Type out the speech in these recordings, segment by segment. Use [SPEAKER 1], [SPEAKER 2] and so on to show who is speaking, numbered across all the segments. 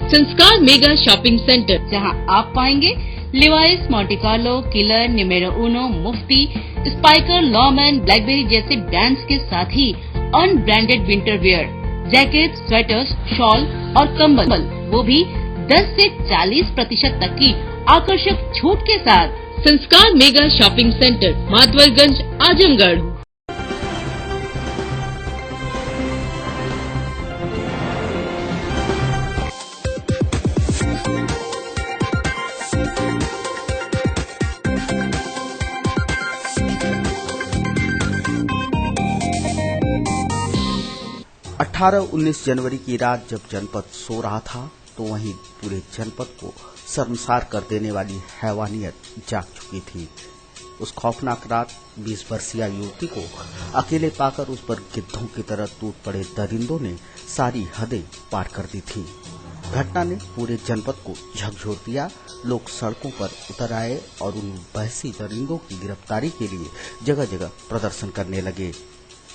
[SPEAKER 1] संस्कार mega shopping centre,
[SPEAKER 2] जहां आप पाएंगे Levi's, Monte Carlo, Killer, Numero Uno, Mufti, Spykar, Lawman, Blackberry जैसे ब्रांड्स के साथ ही unbranded winter wear, jacket, sweaters, shawl और कंबल, वो भी 10 से 40% तक की आकर्षक छूट के साथ।
[SPEAKER 1] Sanskar mega shopping centre, Madhavarganj, Azamgarh.
[SPEAKER 3] 18-19 जनवरी की रात जब जनपद सो रहा था तो वहीं पूरे जनपद को शर्मसार कर देने वाली हैवानियत जाग चुकी थी। उस खौफनाक रात 20 वर्षीय युवती को अकेले पाकर उस पर गिद्धों की तरह टूट पड़े दरिंदों ने सारी हदें पार कर दी थी। घटना ने पूरे जनपद को झकझोर दिया। लोग सड़कों पर उतर आए और उन बहसी दरिंदों की गिरफ्तारी के लिए जगह जगह प्रदर्शन करने लगे।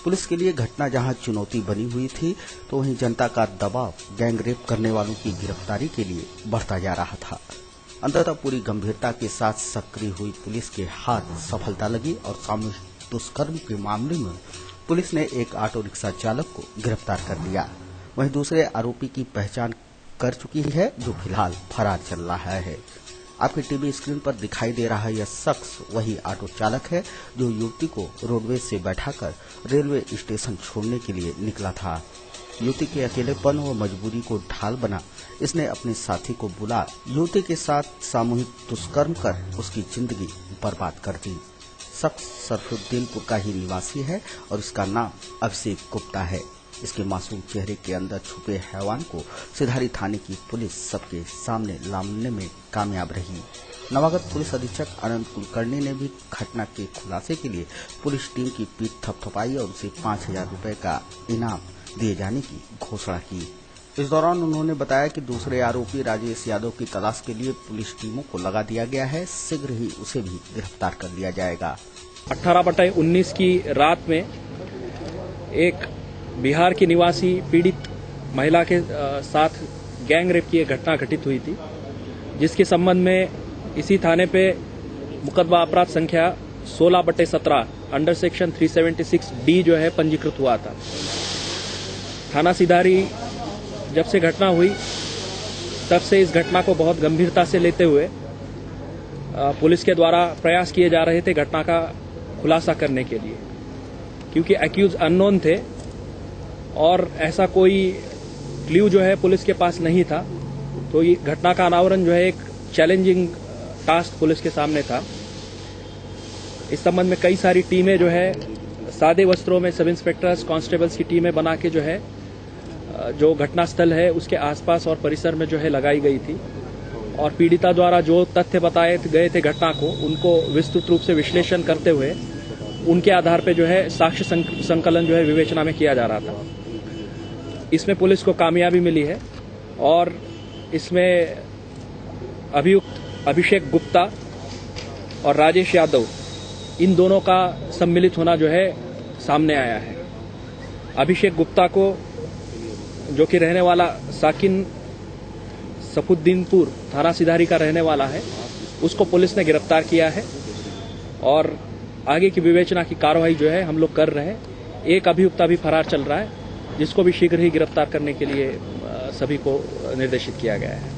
[SPEAKER 3] पुलिस के लिए घटना जहां चुनौती बनी हुई थी तो वहीं जनता का दबाव गैंग रेप करने वालों की गिरफ्तारी के लिए बढ़ता जा रहा था। अंततः पूरी गंभीरता के साथ सक्रिय हुई पुलिस के हाथ सफलता लगी और सामूहिक दुष्कर्म के मामले में पुलिस ने एक ऑटो रिक्शा चालक को गिरफ्तार कर लिया। वहीं दूसरे आरोपी की पहचान कर चुकी है, जो फिलहाल फरार चल रहा है। आपकी टीवी स्क्रीन पर दिखाई दे रहा यह शख्स वही ऑटो चालक है जो युवती को रोडवेज से बैठाकर रेलवे स्टेशन छोड़ने के लिए निकला था। युवती के अकेलेपन व मजबूरी को ढाल बना इसने अपने साथी को बुला युवती के साथ सामूहिक दुष्कर्म कर उसकी जिंदगी बर्बाद कर दी। शख्स सरफुद्दीनपुर का ही निवासी है और इसका नाम अभिषेक गुप्ता है। इसके मासूम चेहरे के अंदर छुपे हैवान को सिधारी थाने की पुलिस सबके सामने लाने में कामयाब रही। नवागत पुलिस अधीक्षक आनंद कुलकर्णी ने भी घटना के खुलासे के लिए पुलिस टीम की पीठ थपथपाई और उसे 5,000 रुपए का इनाम दिए जाने की घोषणा की। इस दौरान उन्होंने बताया कि दूसरे आरोपी राजेश यादव की तलाश के लिए पुलिस टीमों को लगा दिया गया है। शीघ्र ही उसे भी गिरफ्तार कर लिया जाएगा।
[SPEAKER 4] 18/19 की रात में एक बिहार की निवासी पीड़ित महिला के साथ गैंग रेप की एक घटना घटित हुई थी, जिसके संबंध में इसी थाने पे मुकदमा अपराध संख्या 16/17 अंडर सेक्शन 376D जो है पंजीकृत हुआ था। थाना सिधारी जब से घटना हुई तब से इस घटना को बहुत गंभीरता से लेते हुए पुलिस के द्वारा प्रयास किए जा रहे थे घटना का खुलासा करने के लिए, क्योंकि एक्यूज अननोन थे और ऐसा कोई क्ल्यू जो है पुलिस के पास नहीं था। तो ये घटना का अनावरण जो है एक चैलेंजिंग टास्क पुलिस के सामने था। इस संबंध में कई सारी टीमें जो है सादे वस्त्रों में सब इंस्पेक्टर्स, कांस्टेबल्स की टीमें बना के जो है जो घटनास्थल है उसके आसपास और परिसर में जो है लगाई गई थी और पीड़िता द्वारा जो तथ्य बताए गए थे घटना को, उनको विस्तृत रूप से विश्लेषण करते हुए उनके आधार पे जो है साक्ष्य संकलन जो है विवेचना में किया जा रहा था। इसमें पुलिस को कामयाबी मिली है और इसमें अभियुक्त अभिषेक गुप्ता और राजेश यादव इन दोनों का सम्मिलित होना जो है सामने आया है। अभिषेक गुप्ता को, जो कि रहने वाला साकिन सफुद्दीनपुर थाना सिधारी का रहने वाला है, उसको पुलिस ने गिरफ्तार किया है और आगे की विवेचना की कार्रवाई जो है हम लोग कर रहे हैं। एक अभियुक्त अभी फरार चल रहा है, जिसको भी शीघ्र ही गिरफ्तार करने के लिए सभी को निर्देशित किया गया है।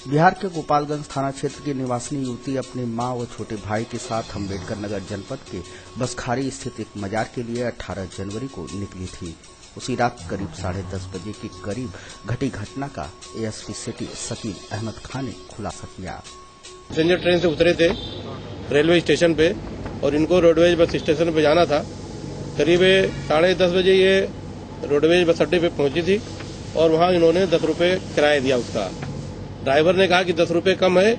[SPEAKER 3] बिहार के गोपालगंज थाना क्षेत्र की निवासिनी युवती अपनी मां व छोटे भाई के साथ अम्बेडकर नगर जनपद के बसखारी स्थित एक मजार के लिए 18 जनवरी को निकली थी। उसी रात करीब 10:30 बजे के करीब घटी घटना का एएसपी सिटी शकील अहमद खान ने खुलासा किया।
[SPEAKER 5] पैसेंजर ट्रेन से उतरे थे रेलवे स्टेशन पे और इनको रोडवेज बस स्टेशन पे जाना था। करीब 10:30 बजे ये रोडवेज बस अड्डे पे पहुंची थी और वहां इन्होंने 10 रुपए किराया दिया। उसका ड्राइवर ने कहा कि 10 रुपए कम है।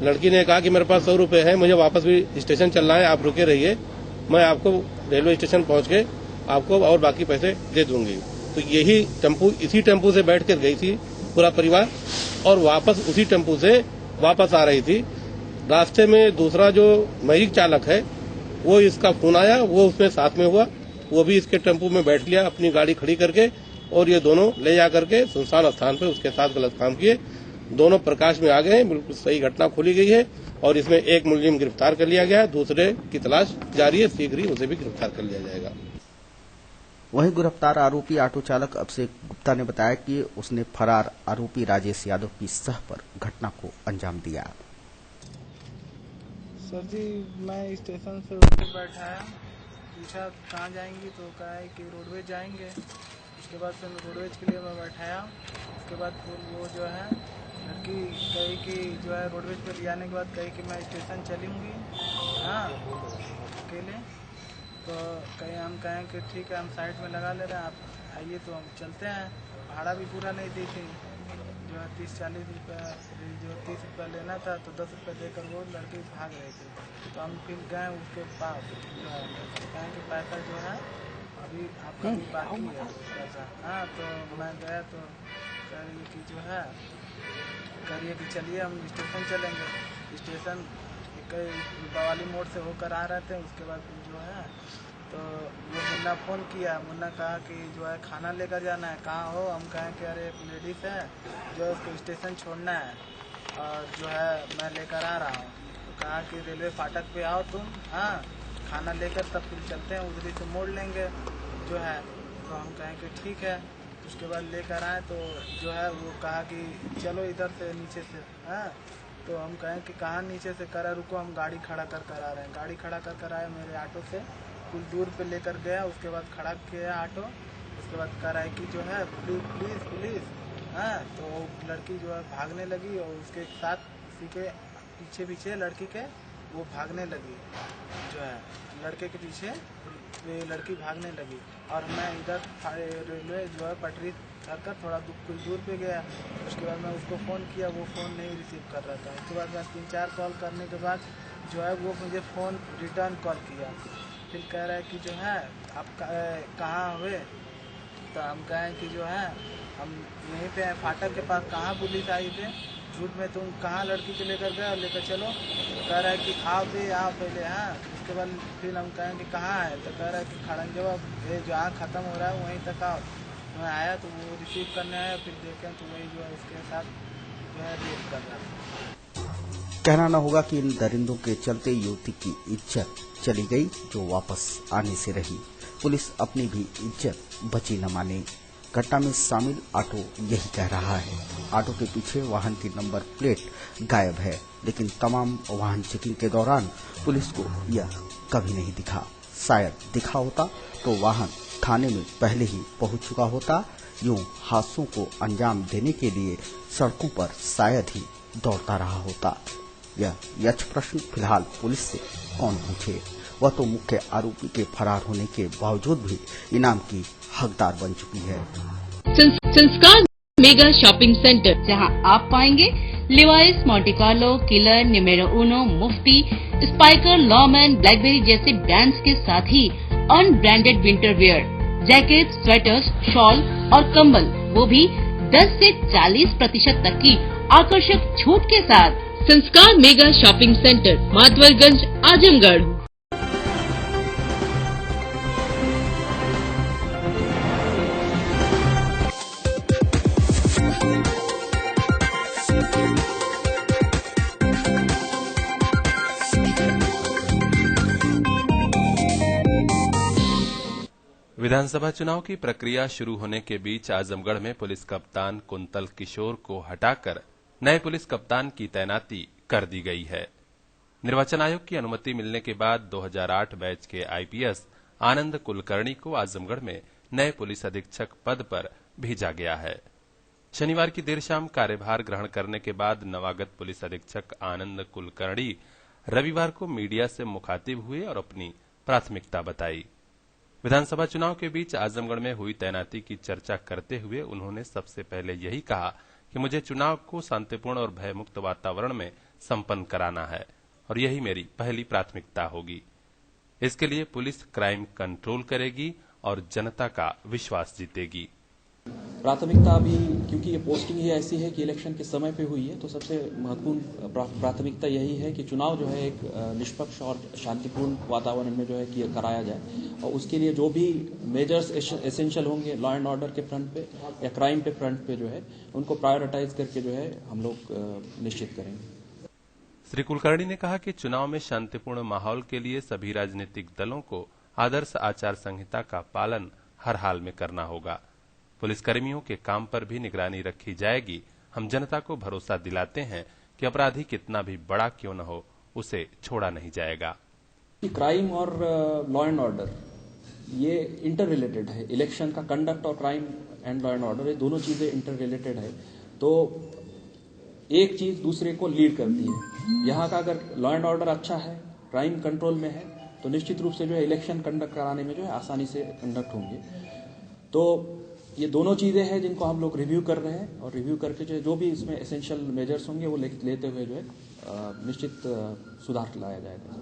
[SPEAKER 5] लड़की ने कहा कि मेरे पास 100 रुपए है, मुझे वापस भी स्टेशन चलना है, आप रुके रहिए, मैं आपको रेलवे स्टेशन पहुंच के आपको और बाकी पैसे दे दूंगी। तो यही टेम्पू, इसी टेम्पू से बैठ कर गई थी पूरा परिवार और वापस उसी टेम्पू से वापस आ रही थी। रास्ते में दूसरा जो मैजिक चालक है वो इसका फोन आया, वो उसमें साथ में हुआ, वो भी इसके टेम्पू में बैठ लिया अपनी गाड़ी खड़ी करके और ये दोनों ले जा करके सुनसान स्थान पे उसके साथ गलत काम किए। दोनों प्रकाश में आ गए हैं, बिल्कुल सही घटना खोली गई है और इसमें एक मुलजिम गिरफ्तार कर लिया गया है, दूसरे की तलाश जारी है, शीघ्र ही उसे भी गिरफ्तार कर लिया जाएगा।
[SPEAKER 3] वहीं गिरफ्तार आरोपी ऑटो चालक अभिषेक गुप्ता ने बताया कि उसने फरार आरोपी राजेश यादव की सह पर घटना को अंजाम दिया।
[SPEAKER 6] सर जी, मैं स्टेशन से उठ के बैठा है, पूछा कहाँ जाएंगी तो कहा है कि रोडवेज जाएंगे। उसके बाद फिर रोडवेज के लिए मैं बैठाया। उसके बाद फिर वो जो है लड़की कही कि जो है रोडवेज पे ले जाने के बाद कही कि मैं स्टेशन चलूँगी, हाँ अकेले। तो कहीं हम कहें कि ठीक है, हम साइड में लगा ले रहे हैं, आप आइए तो हम चलते हैं। भाड़ा भी पूरा नहीं दी थी, जो है 30-40 रुपये, जो 30 रुपये लेना था तो 10 रुपये देकर वो लड़की भाग रही थी। तो हम फिर गए उसके पास, जो है कहें कि पैसा जो है अभी आपका भी बाकी है पैसा, हाँ। तो मैं गया तो कह रही कि जो है कह रही है कि चलिए हम स्टेशन चलेंगे। स्टेशन बवाली मोड़ से होकर आ रहे थे। उसके बाद जो है तो वो मुन्ना फ़ोन किया, मुन्ना कहा कि जो है खाना लेकर जाना है, कहाँ हो? हम कहें कि अरे एक लेडीज़ है जो है उसको स्टेशन छोड़ना है और जो है मैं लेकर आ रहा हूँ। तो कहा कि रेलवे फाटक पे आओ तुम, हाँ खाना लेकर तब फिर चलते हैं, उधरी से मोड़ लेंगे जो है। तो हम कहें कि ठीक है। उसके बाद लेकर आए तो जो है वो कहा कि चलो इधर से नीचे से, हाँ। तो हम कहें कि कहाँ नीचे से? करा रुको, हम गाड़ी खड़ा कर आ रहे हैं। गाड़ी खड़ा कर आए, मेरे ऑटो से कुछ दूर पे लेकर गया। उसके बाद खड़ा किया ऑटो। उसके बाद कह रहा है कि जो है पुलिस, हाँ। तो लड़की जो है भागने लगी और उसके साथ उसी के पीछे लड़की के वो भागने लगी, जो है लड़के के पीछे लड़की भागने लगी। और मैं इधर रेलवे जो है पटरी कर थोड़ा कुछ दूर पे गया। उसके बाद मैं उसको फ़ोन किया, वो फ़ोन नहीं रिसीव कर रहा था। उसके बाद मैं 3-4 कॉल करने के बाद जो है वो मुझे फ़ोन रिटर्न कॉल किया। फिर कह रहा है कि जो है आप कहाँ हुए? तो हम कहें कि जो है हम यहीं पे हैं फाटक के पास। कहाँ पुलिस आई थे? झूठ में तुम कहाँ लड़की को लेकर गए और लेकर चलो? तो कह रहा है कि आओ पहले, हाँ। उसके बाद फिर हम कहें कि कहाँ है? तो कह रहा है कि खड़ंजवा ये जहाँ ख़त्म हो रहा है वहीं तक आओ। मैं आया तो वो रिसीव करने आया, फिर देखें तो वही जो है उसके साथ जो है रेप कर रहा था।
[SPEAKER 3] कहना न होगा कि इन दरिंदों के चलते युवती की इज्जत चली गई, जो वापस आने से रही। पुलिस अपनी भी इज्जत बची न माने। घटना में शामिल ऑटो यही कह रहा है। ऑटो के पीछे वाहन की नंबर प्लेट गायब है, लेकिन तमाम वाहन चेकिंग के दौरान पुलिस को यह कभी नहीं दिखा। शायद दिखा होता तो वाहन थाने में पहले ही पहुंच चुका होता। यूं हादसों को अंजाम देने के लिए सड़कों पर शायद ही दौड़ता रहा होता। यह यक्ष प्रश्न फिलहाल पुलिस से कौन पूछे। वह तो मुख्य आरोपी के फरार होने के बावजूद भी इनाम की हकदार बन चुकी है।
[SPEAKER 1] संस्कार मेगा शॉपिंग सेंटर,
[SPEAKER 2] जहां आप पाएंगे Levi's, Monte Carlo, Killer, Numero Uno, Mufti, Spykar, Lawman, Blackberry जैसे ब्रांड्स के साथ ही unbranded winter wear, jacket, sweaters, shawl और कंबल, वो भी 10 से 40% तक की आकर्षक छूट के साथ।
[SPEAKER 1] Sanskar mega shopping centre, Madhavarganj, Azamgarh.
[SPEAKER 7] विधानसभा चुनाव की प्रक्रिया शुरू होने के बीच आजमगढ़ में पुलिस कप्तान कुंतल किशोर को हटाकर नए पुलिस कप्तान की तैनाती कर दी गई है। निर्वाचन आयोग की अनुमति मिलने के बाद 2008 बैच के आईपीएस आनंद कुलकर्णी को आजमगढ़ में नए पुलिस अधीक्षक पद पर भेजा गया है। शनिवार की देर शाम कार्यभार ग्रहण करने के बाद नवागत पुलिस अधीक्षक आनंद कुलकर्णी रविवार को मीडिया से मुखातिब हुए और अपनी प्राथमिकता बताई। विधानसभा चुनाव के बीच आजमगढ़ में हुई तैनाती की चर्चा करते हुए उन्होंने सबसे पहले यही कहा कि मुझे चुनाव को शांतिपूर्ण और भयमुक्त वातावरण में संपन्न कराना है और यही मेरी पहली प्राथमिकता होगी। इसके लिए पुलिस क्राइम कंट्रोल करेगी और जनता का विश्वास जीतेगी।
[SPEAKER 8] प्राथमिकता अभी, क्योंकि ये पोस्टिंग ही ऐसी है कि इलेक्शन के समय पे हुई है, तो सबसे महत्वपूर्ण प्राथमिकता यही है कि चुनाव जो है एक निष्पक्ष और शांतिपूर्ण वातावरण में जो है कि कराया जाए, और उसके लिए जो भी मेजर्स एसेंशियल होंगे लॉ एंड ऑर्डर के फ्रंट पे या क्राइम पे फ्रंट पे जो है उनको प्रायोरिटाइज करके जो है हम लोग निश्चित करेंगे।
[SPEAKER 7] श्री कुलकर्णी ने कहा कि चुनाव में शांतिपूर्ण माहौल के लिए सभी राजनीतिक दलों को आदर्श आचार संहिता का पालन हर हाल में करना होगा। पुलिसकर्मियों के काम पर भी निगरानी रखी जाएगी। हम जनता को भरोसा दिलाते हैं कि अपराधी कितना भी बड़ा क्यों न हो, उसे छोड़ा नहीं जाएगा।
[SPEAKER 8] क्राइम और लॉ एंड ऑर्डर ये इंटर रिलेटेड है। इलेक्शन का कंडक्ट और crime and law and order ये दोनों चीजें इंटर रिलेटेड है, तो एक चीज दूसरे को लीड करती है। यहाँ का अगर लॉ एंड ऑर्डर अच्छा है, क्राइम कंट्रोल में है, तो निश्चित रूप से जो है इलेक्शन कंडक्ट कराने में जो है आसानी से कंडक्ट होंगे। तो ये दोनों चीजें हैं जिनको हम लोग रिव्यू कर रहे हैं, और रिव्यू करके जो भी इसमें एसेंशियल मेजर्स होंगे वो लेते हुए जो है निश्चित सुधार लाया जाएगा।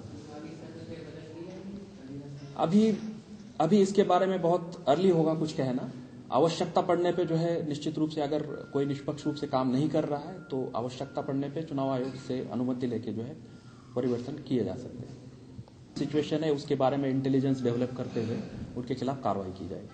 [SPEAKER 8] अभी इसके बारे में बहुत अर्ली होगा कुछ कहना। आवश्यकता पड़ने पे जो है निश्चित रूप से अगर कोई निष्पक्ष रूप से काम नहीं कर रहा है तो आवश्यकता पड़ने पे चुनाव आयोग से अनुमति लेके जो है परिवर्तन किए जा सकते हैं। सिचुएशन है उसके बारे में इंटेलिजेंस डेवलप करते हुए उनके खिलाफ कार्रवाई की जाएगी,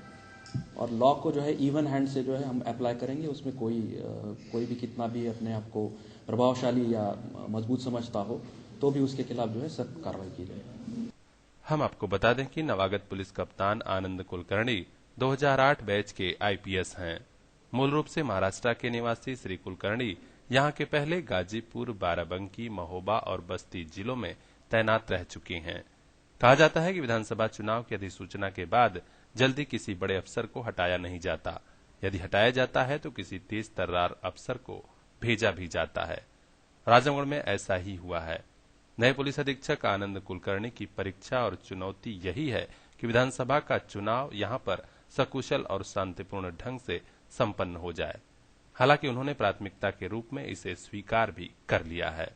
[SPEAKER 8] और लॉ को जो है इवन हैंड से जो है हम अप्लाई करेंगे। उसमें कोई भी कितना भी अपने आप को प्रभावशाली या मजबूत समझता हो तो भी उसके खिलाफ जो है सख्त कार्रवाई की जाएगी।
[SPEAKER 7] हम आपको बता दें कि नवागत पुलिस कप्तान आनंद कुलकर्णी 2008 बैच के आईपीएस हैं। मूल रूप से महाराष्ट्र के निवासी श्री कुलकर्णी यहां के पहले गाजीपुर, बाराबंकी, महोबा और बस्ती जिलों में तैनात रह चुके हैं। कहा जाता है कि विधानसभा चुनाव की अधिसूचना के बाद जल्दी किसी बड़े अफसर को हटाया नहीं जाता। यदि हटाया जाता है तो किसी तेज तर्रार अफसर को भेजा भी जाता है। आजमगढ़ में ऐसा ही हुआ है। नए पुलिस अधीक्षक आनंद कुलकर्णी की परीक्षा और चुनौती यही है कि विधानसभा का चुनाव यहां पर सकुशल और शांतिपूर्ण ढंग से संपन्न हो जाए। हालांकि उन्होंने प्राथमिकता के रूप में इसे स्वीकार भी कर लिया है।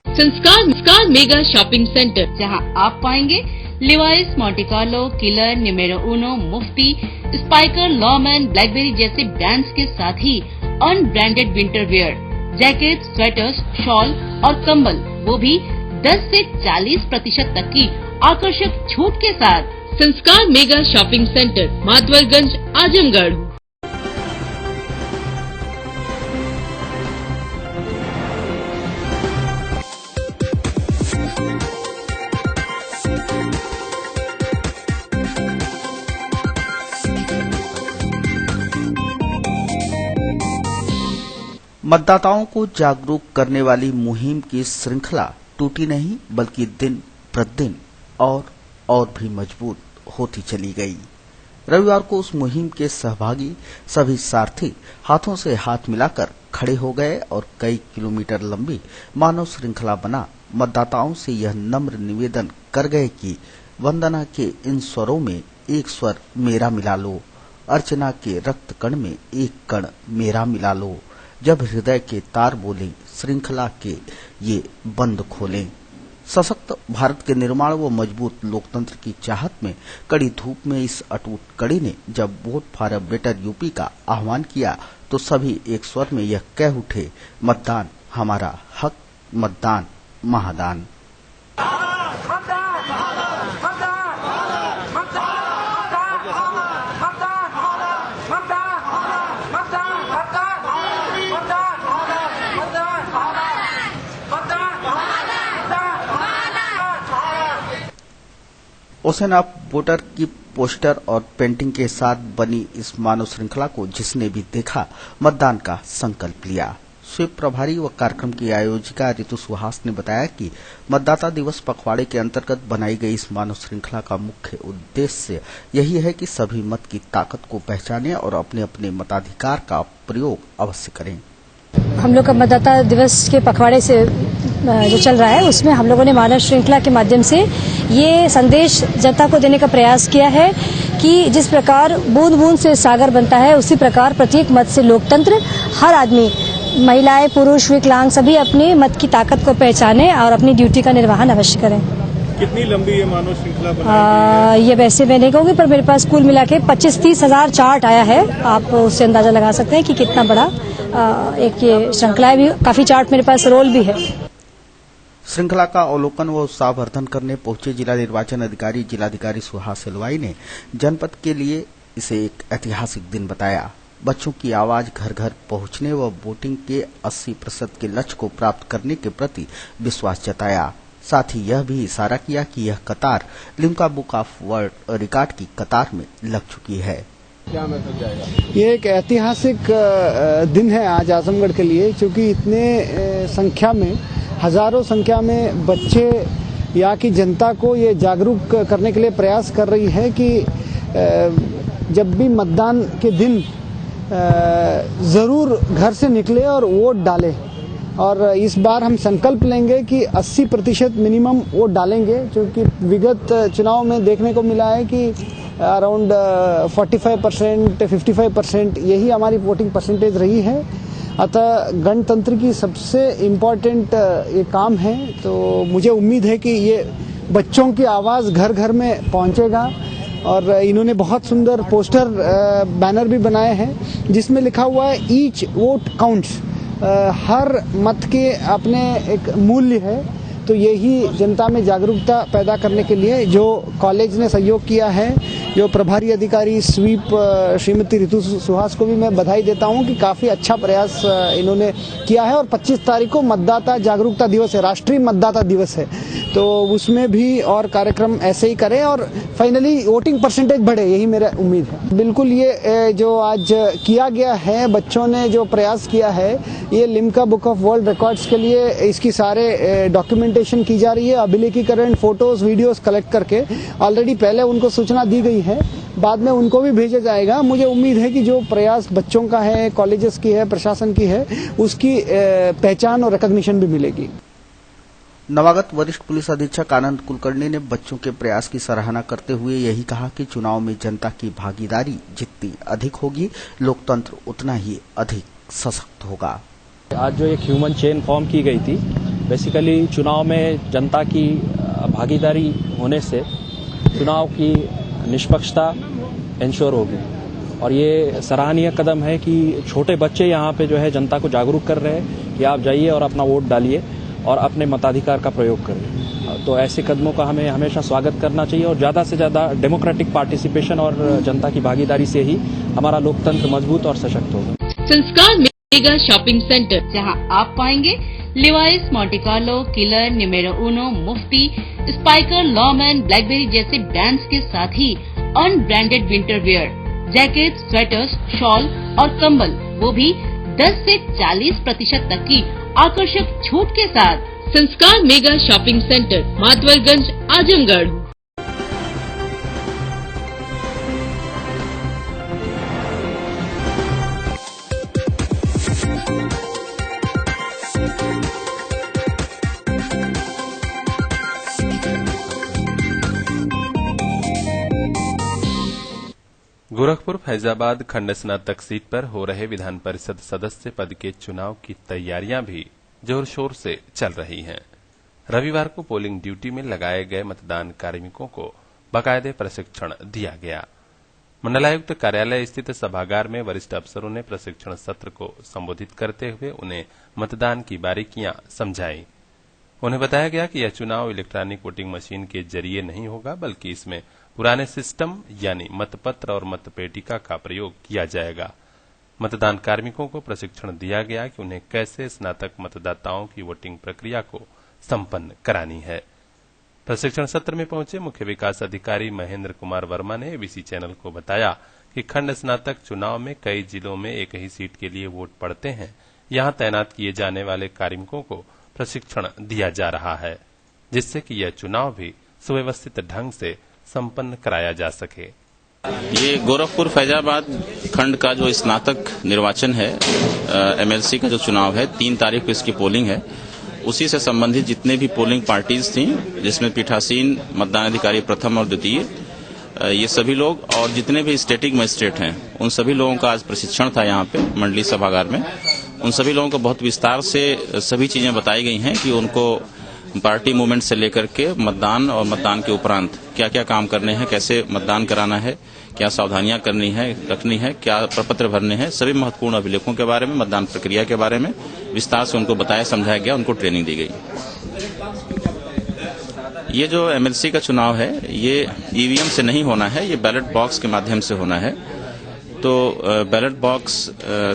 [SPEAKER 1] संस्कार मेगा शॉपिंग सेंटर,
[SPEAKER 2] जहां आप पाएंगे Levi's, Monte Carlo, Killer, Numero Uno, Mufti, Spykar, Lawman, Blackberry जैसे ब्रांड्स के साथ ही unbranded winter wear, jacket, sweaters, shawl और कंबल, वो भी 10 से 40% तक की आकर्षक छूट के साथ।
[SPEAKER 1] Sanskar mega shopping centre, Madhavarganj, Azamgarh.
[SPEAKER 3] मतदाताओं को जागरूक करने वाली मुहिम की श्रृंखला टूटी नहीं बल्कि दिन प्रतिदिन और भी मजबूत होती चली गई। रविवार को उस मुहिम के सहभागी सभी सारथी हाथों से हाथ मिलाकर खड़े हो गए और कई किलोमीटर लंबी मानव श्रृंखला बना मतदाताओं से यह नम्र निवेदन कर गए कि वंदना के इन स्वरों में एक स्वर मेरा मिला लो, अर्चना के रक्त कण में एक कण मेरा मिला लो। जब हृदय के तार बोले, श्रृंखला के ये बंद खोलें। सशक्त भारत के निर्माण व मजबूत लोकतंत्र की चाहत में कड़ी धूप में इस अटूट कड़ी ने जब vote for a better UP का आह्वान किया तो सभी एक स्वर में यह कह उठे, मतदान हमारा हक, मतदान महादान। ओशन ऑफ वोटर की पोस्टर और पेंटिंग के साथ बनी इस मानव श्रृंखला को जिसने भी देखा मतदान का संकल्प लिया। स्वीप प्रभारी व कार्यक्रम की आयोजिका ऋतु सुहास ने बताया कि मतदाता दिवस पखवाड़े के अंतर्गत बनाई गई इस मानव श्रृंखला का मुख्य उद्देश्य यही है कि सभी मत की ताकत को पहचानें और अपने अपने मताधिकार का प्रयोग अवश्य करें।
[SPEAKER 9] हम लोग का मतदाता दिवस के पखवाड़े से जो चल रहा है उसमें हम लोगों ने मानव श्रृंखला के माध्यम से ये संदेश जनता को देने का प्रयास किया है कि जिस प्रकार बूंद बूंद से सागर बनता है उसी प्रकार प्रत्येक मत से लोकतंत्र, हर आदमी, महिलाएं, पुरुष, विकलांग सभी अपने मत की ताकत को पहचानें और अपनी ड्यूटी का निर्वहन अवश्य करें।
[SPEAKER 10] कितनी लंबी ये मानव श्रृंखला बनाई गई है?
[SPEAKER 9] ये वैसे मैं नहीं कहूँगी, पर मेरे पास कुल मिला के 25-30 हजार चार्ट आया है। आप उससे अंदाजा लगा सकते हैं कि कितना बड़ा एक ये श्रृंखला है। भी काफी चार्ट मेरे पास रोल भी है।
[SPEAKER 3] श्रृंखला का अवलोकन व उत्साहवर्धन करने पहुंचे जिला निर्वाचन अधिकारी जिलाधिकारी सुहास एलवाई ने जनपद के लिए इसे एक ऐतिहासिक दिन बताया। बच्चों की आवाज घर घर पहुंचने व वोटिंग के 80% के लक्ष्य को प्राप्त करने के प्रति विश्वास जताया। साथ ही यह भी इशारा किया कि यह कतार Limca book of world record की कतार में लग चुकी है।
[SPEAKER 11] क्या मैसेज जाएगा? ये एक ऐतिहासिक दिन है आज आजमगढ़ के लिए, क्योंकि इतने संख्या में, हजारों संख्या में बच्चे यहाँ की जनता को ये जागरूक करने के लिए प्रयास कर रही है कि जब भी मतदान के दिन जरूर घर से निकले और वोट डालें। और इस बार हम संकल्प लेंगे कि 80% मिनिमम वोट डालेंगे, क्योंकि विगत चुनाव में देखने को मिला है कि अराउंड 45%, 55% यही हमारी वोटिंग परसेंटेज रही है। अतः गणतंत्र की सबसे इम्पोर्टेंट ये काम है, तो मुझे उम्मीद है कि ये बच्चों की आवाज़ घर घर में पहुंचेगा। और इन्होंने बहुत सुंदर पोस्टर बैनर भी बनाए हैं जिसमें लिखा हुआ है ईच वोट काउंट्स। हर मत के अपने एक मूल्य है, तो यही जनता में जागरूकता पैदा करने के लिए जो कॉलेज ने सहयोग किया है, जो प्रभारी अधिकारी स्वीप श्रीमती ऋतु सुहास को भी मैं बधाई देता हूं कि काफी अच्छा प्रयास इन्होंने किया है। और 25 तारीख को मतदाता जागरूकता दिवस है, राष्ट्रीय मतदाता दिवस है, तो उसमें भी और कार्यक्रम ऐसे ही करें और फाइनली वोटिंग परसेंटेज बढ़े, यही मेरा उम्मीद है। बिल्कुल ये जो आज किया गया है, बच्चों ने जो प्रयास किया है, ये Limca book of world records के लिए इसकी सारे डॉक्यूमेंटेशन की जा रही है। अभिलेखीकरण, फोटोज, वीडियोस कलेक्ट करके ऑलरेडी पहले उनको सूचना दी गई है, बाद में उनको भी भेजा जाएगा। मुझे उम्मीद है कि जो प्रयास बच्चों का है, कॉलेजेस की है, प्रशासन की है, उसकी पहचान और रिकॉग्निशन भी मिलेगी।
[SPEAKER 3] नवागत वरिष्ठ पुलिस अधीक्षक आनंद कुलकर्णी ने बच्चों के प्रयास की सराहना करते हुए यही कहा कि चुनाव में जनता की भागीदारी जितनी अधिक होगी, लोकतंत्र उतना ही अधिक सशक्त होगा।
[SPEAKER 8] आज जो एक ह्यूमन चेन फॉर्म की गई थी, बेसिकली चुनाव में जनता की भागीदारी होने से चुनाव की निष्पक्षता इंश्योर होगी। और ये सराहनीय कदम है कि छोटे बच्चे यहाँ पे जो है जनता को जागरूक कर रहे हैं कि आप जाइए और अपना वोट डालिए और अपने मताधिकार का प्रयोग करें। तो ऐसे कदमों का हमें हमेशा स्वागत करना चाहिए और ज्यादा से ज्यादा डेमोक्रेटिक पार्टिसिपेशन और जनता की भागीदारी से ही हमारा लोकतंत्र मजबूत और सशक्त होगा।
[SPEAKER 1] संस्कार मेगा शॉपिंग सेंटर,
[SPEAKER 2] जहां आप पाएंगे Levi's, Monte Carlo, Killer, Numero Uno, Mufti, Spykar, Lawman, Blackberry जैसे ब्रांड्स के साथ ही unbranded winter wear, jacket, sweaters, shawl और कंबल, वो भी 10 से 40% तक की आकर्षक छूट के साथ।
[SPEAKER 1] Sanskar mega shopping centre, Madhavarganj, Azamgarh.
[SPEAKER 7] Gorakhpur Faizabad खंड स्नातक सीट पर हो रहे विधान परिषद सदस्य पद के चुनाव की तैयारियां भी जोर शोर से चल रही हैं। रविवार को पोलिंग ड्यूटी में लगाए गए मतदान कार्मिकों को बाकायदे प्रशिक्षण दिया गया। मंडलायुक्त कार्यालय स्थित सभागार में वरिष्ठ अफसरों ने प्रशिक्षण सत्र को संबोधित करते हुए उन्हें मतदान की बारीकियां समझाई। उन्हें बताया गया कि यह चुनाव इलेक्ट्रॉनिक वोटिंग मशीन के जरिए नहीं होगा, बल्कि इसमें पुराने सिस्टम यानी मतपत्र और मतपेटिका का प्रयोग किया जाएगा। मतदान कार्मिकों को प्रशिक्षण दिया गया कि उन्हें कैसे स्नातक मतदाताओं की वोटिंग प्रक्रिया को संपन्न करानी है। प्रशिक्षण सत्र में पहुंचे मुख्य विकास अधिकारी महेंद्र कुमार वर्मा ने एबीसी चैनल को बताया कि खंड स्नातक चुनाव में कई जिलों में एक ही सीट के लिए वोट पड़ते हैं। यहां तैनात किए जाने वाले कार्मिकों को प्रशिक्षण दिया जा रहा है, जिससे कि यह चुनाव भी सुव्यवस्थित ढंग से संपन्न कराया जा सके।
[SPEAKER 12] ये गोरखपुर फैजाबाद खंड का जो स्नातक निर्वाचन है, एमएलसी का जो चुनाव है, 3 तारीख को इसकी पोलिंग है। उसी से संबंधित जितने भी पोलिंग पार्टीज थी, जिसमें पीठासीन, मतदान अधिकारी प्रथम और द्वितीय, ये सभी लोग और जितने भी स्टेटिक मजिस्ट्रेट हैं, उन सभी लोगों का आज प्रशिक्षण था यहाँ पे मंडलीय सभागार में। उन सभी लोगों को बहुत विस्तार से सभी चीजें बताई गई हैं कि उनको पार्टी मूवमेंट से लेकर के मतदान और मतदान के उपरांत क्या क्या काम करने हैं, कैसे मतदान कराना है, क्या सावधानियां रखनी है, क्या प्रपत्र भरने हैं, सभी महत्वपूर्ण अभिलेखों के बारे में, मतदान प्रक्रिया के बारे में विस्तार से उनको बताया, समझाया गया, उनको ट्रेनिंग दी गई। ये जो एमएलसी का चुनाव है ये ईवीएम से नहीं होना है, ये बैलेट बॉक्स के माध्यम से होना है। तो बैलेट बॉक्स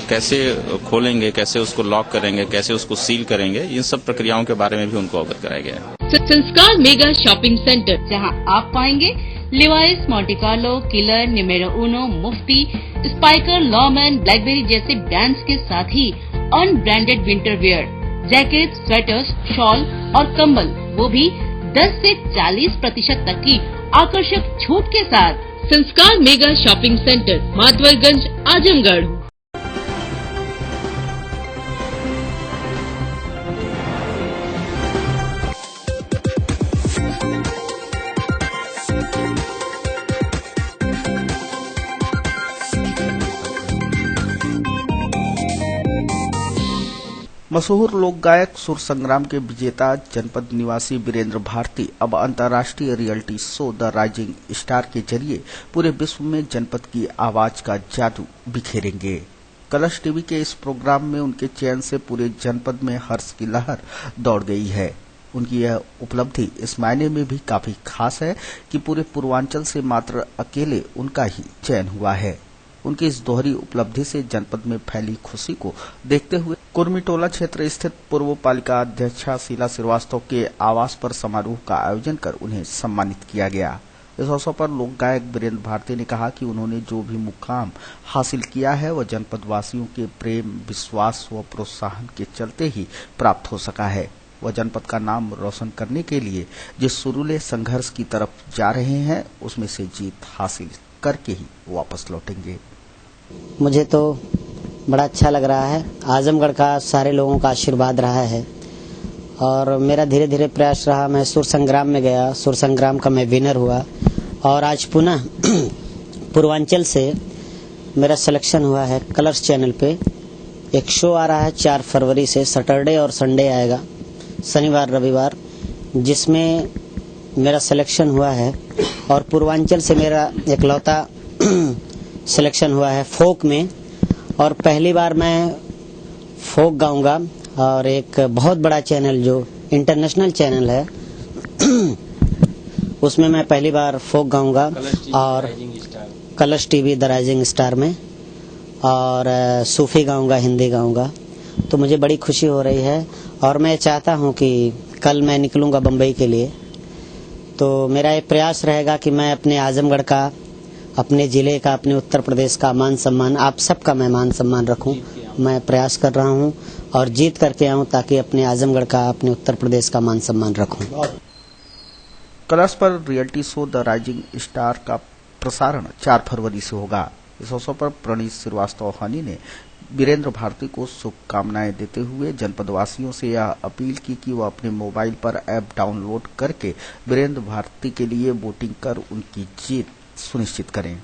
[SPEAKER 12] कैसे खोलेंगे, कैसे उसको लॉक करेंगे, कैसे उसको सील करेंगे, इन सब प्रक्रियाओं के बारे में भी उनको अवगत कराया गया है।
[SPEAKER 1] संस्कार मेगा शॉपिंग सेंटर,
[SPEAKER 2] जहां आप पाएंगे Levi's, Monte Carlo, Killer, Numero Uno, Mufti, Spykar, Lawman, Blackberry जैसे ब्रांड्स के साथ ही unbranded winter wear, jacket, sweaters, shawl और कंबल, वो भी 10 से 40% तक की आकर्षक छूट के साथ।
[SPEAKER 1] Sanskar mega shopping centre, Madhavganj, Azamgarh.
[SPEAKER 3] मशहूर लोक गायक सुर संग्राम के विजेता जनपद निवासी वीरेंद्र भारती अब अंतर्राष्ट्रीय reality show the rising star के जरिए पूरे विश्व में जनपद की आवाज का जादू बिखेरेंगे। कलश टीवी के इस प्रोग्राम में उनके चयन से पूरे जनपद में हर्ष की लहर दौड़ गई है। उनकी यह उपलब्धि इस मायने में भी काफी खास है कि पूरे पूर्वांचल से मात्र अकेले उनका ही चयन हुआ है। उनकी इस दोहरी उपलब्धि से जनपद में फैली खुशी को देखते हुए कुर्मीटोला क्षेत्र स्थित पूर्व पालिका अध्यक्षा शीला श्रीवास्तव के आवास पर समारोह का आयोजन कर उन्हें सम्मानित किया गया। इस अवसर पर लोक गायक वीरेंद्र भारती ने कहा कि उन्होंने जो भी मुकाम हासिल किया है वह जनपद वासियों के प्रेम, विश्वास व प्रोत्साहन के चलते ही प्राप्त हो सका है। वह जनपद का नाम रोशन करने के लिए जिस सुरीले संघर्ष की तरफ जा रहे हैं उसमें से जीत हासिल करके ही वापस लौटेंगे।
[SPEAKER 13] मुझे तो बड़ा अच्छा लग रहा है। आजमगढ़ का सारे लोगों का आशीर्वाद रहा है और मेरा धीरे धीरे प्रयास रहा। मैं सुर संग्राम में गया, सुर संग्राम का मैं विनर हुआ और आज पुनः पूर्वांचल से मेरा सिलेक्शन हुआ है। कलर्स चैनल पे एक शो आ रहा है 4 फरवरी से, सैटरडे और संडे आएगा, शनिवार रविवार, जिसमें मेरा सिलेक्शन हुआ है और पूर्वांचल से मेरा एकलौता सिलेक्शन हुआ है फोक में। और पहली बार मैं फोक गाऊंगा और एक बहुत बड़ा चैनल जो इंटरनेशनल चैनल है उसमें मैं पहली बार फोक गाऊंगा और कलश टीवी द राइजिंग स्टार में, और सूफी गाऊंगा, हिंदी गाऊंगा। तो मुझे बड़ी खुशी हो रही है और मैं चाहता हूं कि कल मैं निकलूंगा बम्बई के लिए। तो मेरा ये प्रयास रहेगा कि मैं अपने आजमगढ़ का, अपने जिले का, अपने उत्तर प्रदेश का मान सम्मान, आप सबका मैं मान सम्मान रखूं। मैं प्रयास कर रहा हूं और जीत करके आऊं ताकि अपने आजमगढ़ का, अपने उत्तर प्रदेश का मान सम्मान रखूं।
[SPEAKER 3] कलर्स पर reality show the rising star का प्रसारण 4 फरवरी से होगा। इस अवसर पर प्रणीत श्रीवास्तव हानी ने वीरेंद्र भारती को शुभकामनाएं देते हुए जनपद वासियों से यह अपील की कि वह अपने मोबाइल पर ऐप डाउनलोड करके वीरेंद्र भारती के लिए वोटिंग कर उनकी जीत सुनिश्चित करें।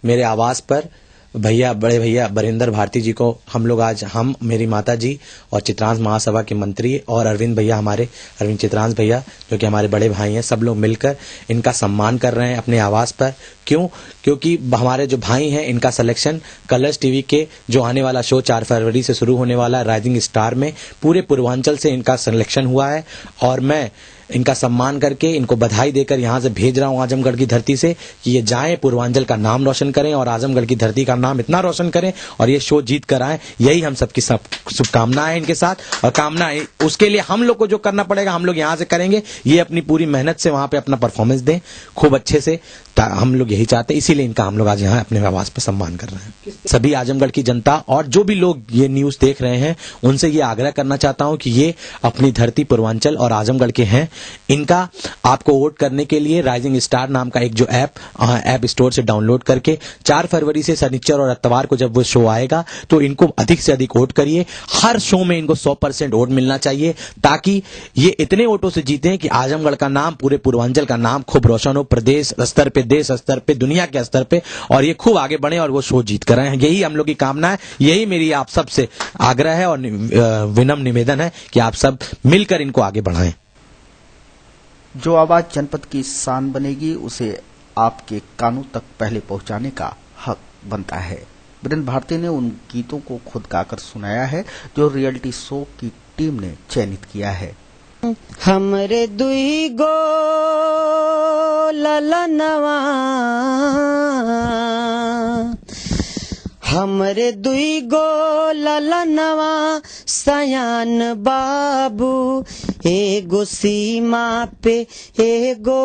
[SPEAKER 14] मेरे आवास पर बड़े भैया वीरेंद्र भारती जी को हम लोग आज, हम, मेरी माता जी और चित्रांश महासभा के मंत्री और अरविंद भैया, हमारे अरविंद चित्रांश भैया जो कि हमारे बड़े भाई हैं, सब लोग मिलकर इनका सम्मान कर रहे हैं अपने आवास पर। क्यों? क्योंकि हमारे जो भाई हैं इनका सिलेक्शन कलर्स टीवी के जो आने वाला शो 4 फरवरी से शुरू होने वाला राइजिंग स्टार में पूरे पूर्वांचल से इनका सिलेक्शन हुआ है और मैं इनका सम्मान करके इनको बधाई देकर यहाँ से भेज रहा हूँ आजमगढ़ की धरती से कि ये जाएं, पूर्वांचल का नाम रोशन करें और आजमगढ़ की धरती का नाम इतना रोशन करें और ये शो जीत कर आए। यही हम सबकी शुभकामनाएं इनके साथ और कामनाएं। उसके लिए हम लोग को जो करना पड़ेगा हम लोग यहाँ से करेंगे। ये अपनी पूरी मेहनत से वहां पे अपना परफॉर्मेंस दें खूब अच्छे से, हम लोग यही चाहते हैं। इसीलिए इनका हम लोग आज यहाँ अपने आवास पर सम्मान कर रहे हैं। सभी आजमगढ़ की जनता और जो भी लोग ये न्यूज देख रहे हैं उनसे ये आग्रह करना चाहता हूँ कि ये अपनी धरती पूर्वांचल और आजमगढ़ के हैं। इनका आपको वोट करने के लिए राइजिंग स्टार नाम का एक जो ऐप स्टोर से डाउनलोड करके 4 फरवरी से शनिचर और इतवार को जब वो शो आएगा तो इनको अधिक से अधिक वोट करिए। हर शो में इनको 100% वोट मिलना चाहिए ताकि ये इतने वोटों से जीतें कि आजमगढ़ का नाम, पूरे पूर्वांचल का नाम खूब रोशन हो, प्रदेश स्तर पे, देश स्तर पे, दुनिया के स्तर पे, और ये खूब आगे बढ़े और वो शो जीत कर आए। यही हम लोग की कामना है, यही मेरी आप सब से आग्रह है और विनम्र निवेदन है कि आप सब मिलकर इनको आगे बढ़ाएं।
[SPEAKER 3] जो आवाज जनपद की शान बनेगी उसे आपके कानों तक पहले पहुंचाने का हक बनता है। वीरेंद्र भारती ने उन गीतों को खुद गाकर सुनाया है जो रियलिटी शो की टीम ने चयनित किया है।
[SPEAKER 13] हमरे दुई गो ललनवा, हमरे दुई गो ललनवा, सयान बाबू एगो सीमा पे एगो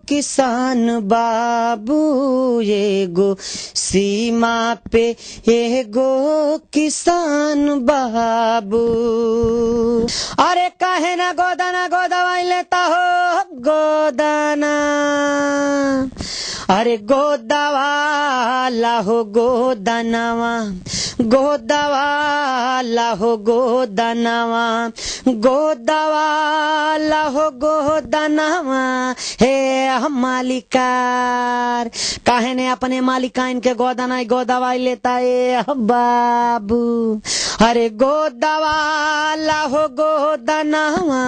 [SPEAKER 13] किसान बाबू, एगो सीमा पे एगो किसान बाबू। अरे काहे ना गोदाना गोदवाई लेता हो गोदाना, अरे गोदवाला हो गोदनवा, गोदवाला हो गोदनवा, गोदवाला हो गोदनवा। हे मालिकार काहे ने अपने मालिकाइन के गोदना गोदवाई लेता है बाबू। अरे गोदवाला हो गोदनवा,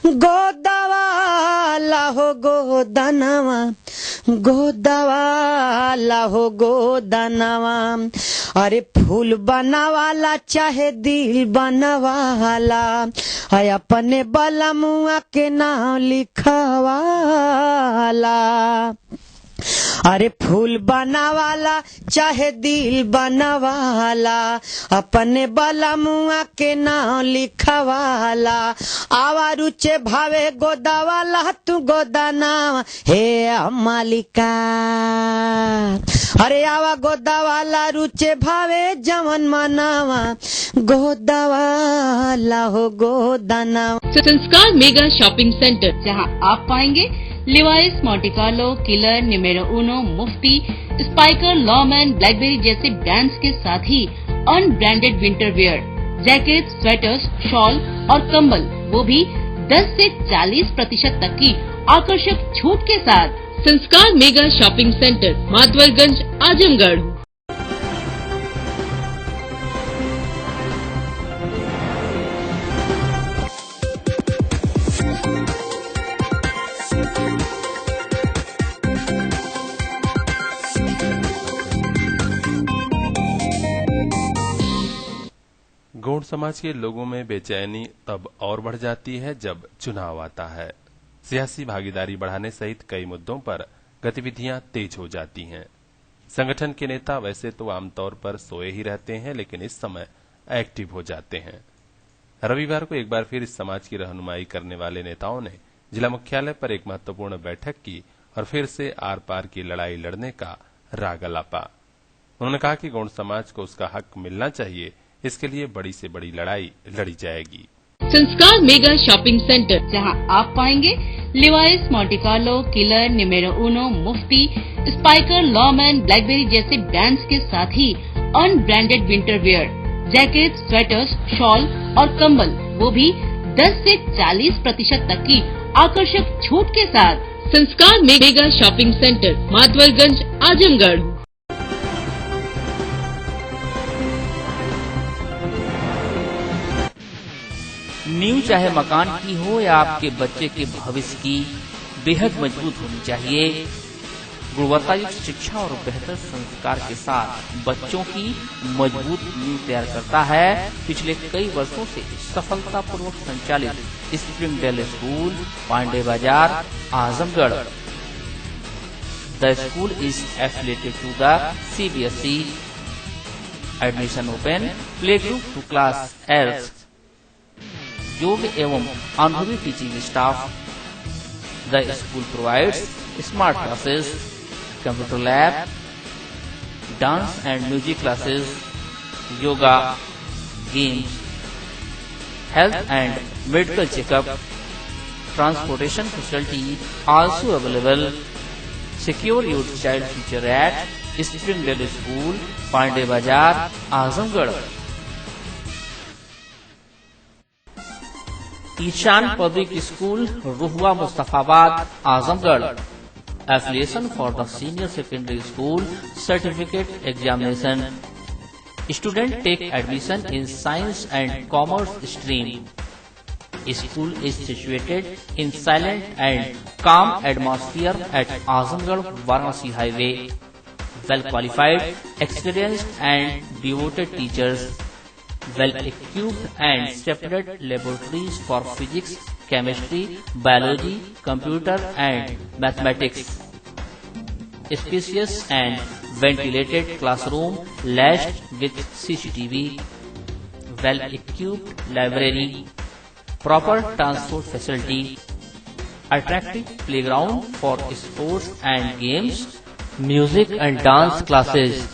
[SPEAKER 13] गोदवाला हो गोदनवा, गोदवाला हो गोदनवा। अरे फूल बनावाला चाहे दिल बनवाला, है अपने बलमुआ के नाम लिखवाला। अरे फूल बनावाला चाहे दिल बनवाला, अपने बलमुआ के नाम लिखवाला। आवा रुचे भावे गोदावाला तू गोदाना हे मालिका। अरे आवा गोदावाला रुचे भावे जवन मनावा, गोदावाला हो गोदाना।
[SPEAKER 1] संस्कार मेगा शॉपिंग सेंटर,
[SPEAKER 2] जहां आप पाएंगे Levi's, Monte Carlo, Killer, Numero Uno, Mufti, Spykar, Lawman, Blackberry जैसे ब्रांड्स के साथ ही unbranded winter wear, jacket, sweaters, shawl और कंबल, वो भी 10 से 40% तक की आकर्षक छूट के साथ।
[SPEAKER 1] Sanskar mega shopping centre, Madhavalganj, Azamgarh.
[SPEAKER 7] Gaur समाज के लोगों में बेचैनी तब और बढ़ जाती है जब चुनाव आता है। सियासी भागीदारी बढ़ाने सहित कई मुद्दों पर गतिविधियां तेज हो जाती हैं। संगठन के नेता वैसे तो आमतौर पर सोए ही रहते हैं, लेकिन इस समय एक्टिव हो जाते हैं। रविवार को एक बार फिर इस समाज की रहनुमाई करने वाले नेताओं ने जिला मुख्यालय पर एक महत्वपूर्ण बैठक की और फिर से आर पार की लड़ाई लड़ने का राग अलापा। उन्होंने कहा कि गौड़ समाज को उसका हक मिलना चाहिए, इसके लिए बड़ी से बड़ी लड़ाई लड़ी जाएगी।
[SPEAKER 1] संस्कार मेगा शॉपिंग सेंटर,
[SPEAKER 2] जहां आप पाएंगे Levi's, Monte Carlo, Killer, Numero Uno, Mufti, Spykar, Lawman, Blackberry जैसे ब्रांड्स के साथ ही unbranded winter wear, jacket, sweaters, shawl और कंबल, वो भी 10 से 40% तक की आकर्षक छूट के साथ।
[SPEAKER 1] Sanskar mega shopping centre, Madhavalganj, Azamgarh.
[SPEAKER 15] नींव चाहे मकान की हो या आपके बच्चे के भविष्य की, बेहद मजबूत होनी चाहिए। गुणवत्तायुक्त शिक्षा और बेहतर संस्कार के साथ बच्चों की मजबूत नींव तैयार करता है पिछले कई वर्षों से सफलतापूर्वक संचालित Springdale school, Pandey Bazar, Azamgarh. The school is affiliated to the CBSE। Admission open, play group to class 8। योग्य एवं अनुभवी teaching staff. The school provides smart classes, computer lab, dance and music classes, yoga, games, health and medical checkup, transportation facility also available. Secure your child future at Springdale school, Pandey Bazar, Azamgarh. Ishan public school, Ruhua, Mustafabad, Azamgarh. Affiliation for the senior secondary school certificate examination. Student take admission in science and commerce stream. school is situated in silent and calm atmosphere at Azamgarh Varanasi highway. Well qualified, experienced and devoted teachers, well equipped and separate laboratories for physics, chemistry, biology, computer and mathematics. Spacious and ventilated classroom lashed with CCTV, well-equipped library, proper transport facility, attractive playground for sports and games, music and dance classes.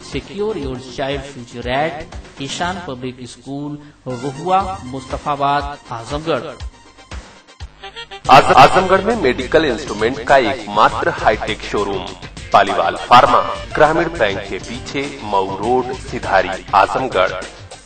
[SPEAKER 15] Secure your child future at Ishan Public School, Rohua, Mustafabad, Azamgarh.
[SPEAKER 7] Azamgarh में medical instrument का एकमात्र hi tech showroom Paliwal pharma, ग्रामीण bank के पीछे, Mau road, सिधारी, आजमगढ़।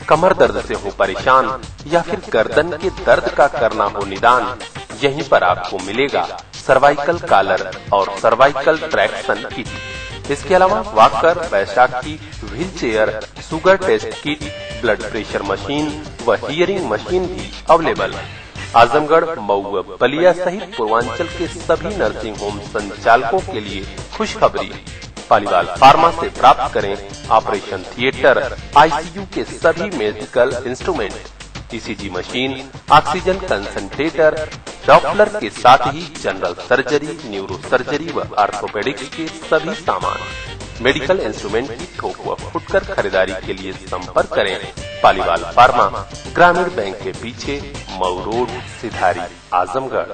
[SPEAKER 7] कमर दर्द से हो परेशान या फिर गर्दन के दर्द का करना हो निदान, यहीं पर आपको मिलेगा सर्वाइकल कॉलर और सर्वाइकल ट्रैक्शन किट। इसके अलावा वॉकर, बैसाखी, wheelchair, sugar test kit, blood pressure machine व हियरिंग मशीन भी अवेलेबल। आजमगढ़, मऊ, बलिया सहित पूर्वांचल के सभी नर्सिंग होम संचालकों के लिए खुशखबरी। पालीवाल फार्मा से प्राप्त करें ऑपरेशन थिएटर, आईसीयू के सभी medical instrument, ECG machine, oxygen concentrator, Doppler के साथ ही जनरल सर्जरी, न्यूरो सर्जरी व ऑर्थोपेडिक्स के सभी सामान। मेडिकल इंस्ट्रूमेंट की थोक व फुटकर खरीदारी के लिए संपर्क करें पालीवाल फार्मा, ग्रामीण बैंक के पीछे, मऊ रोड, सिधारी, आजमगढ़।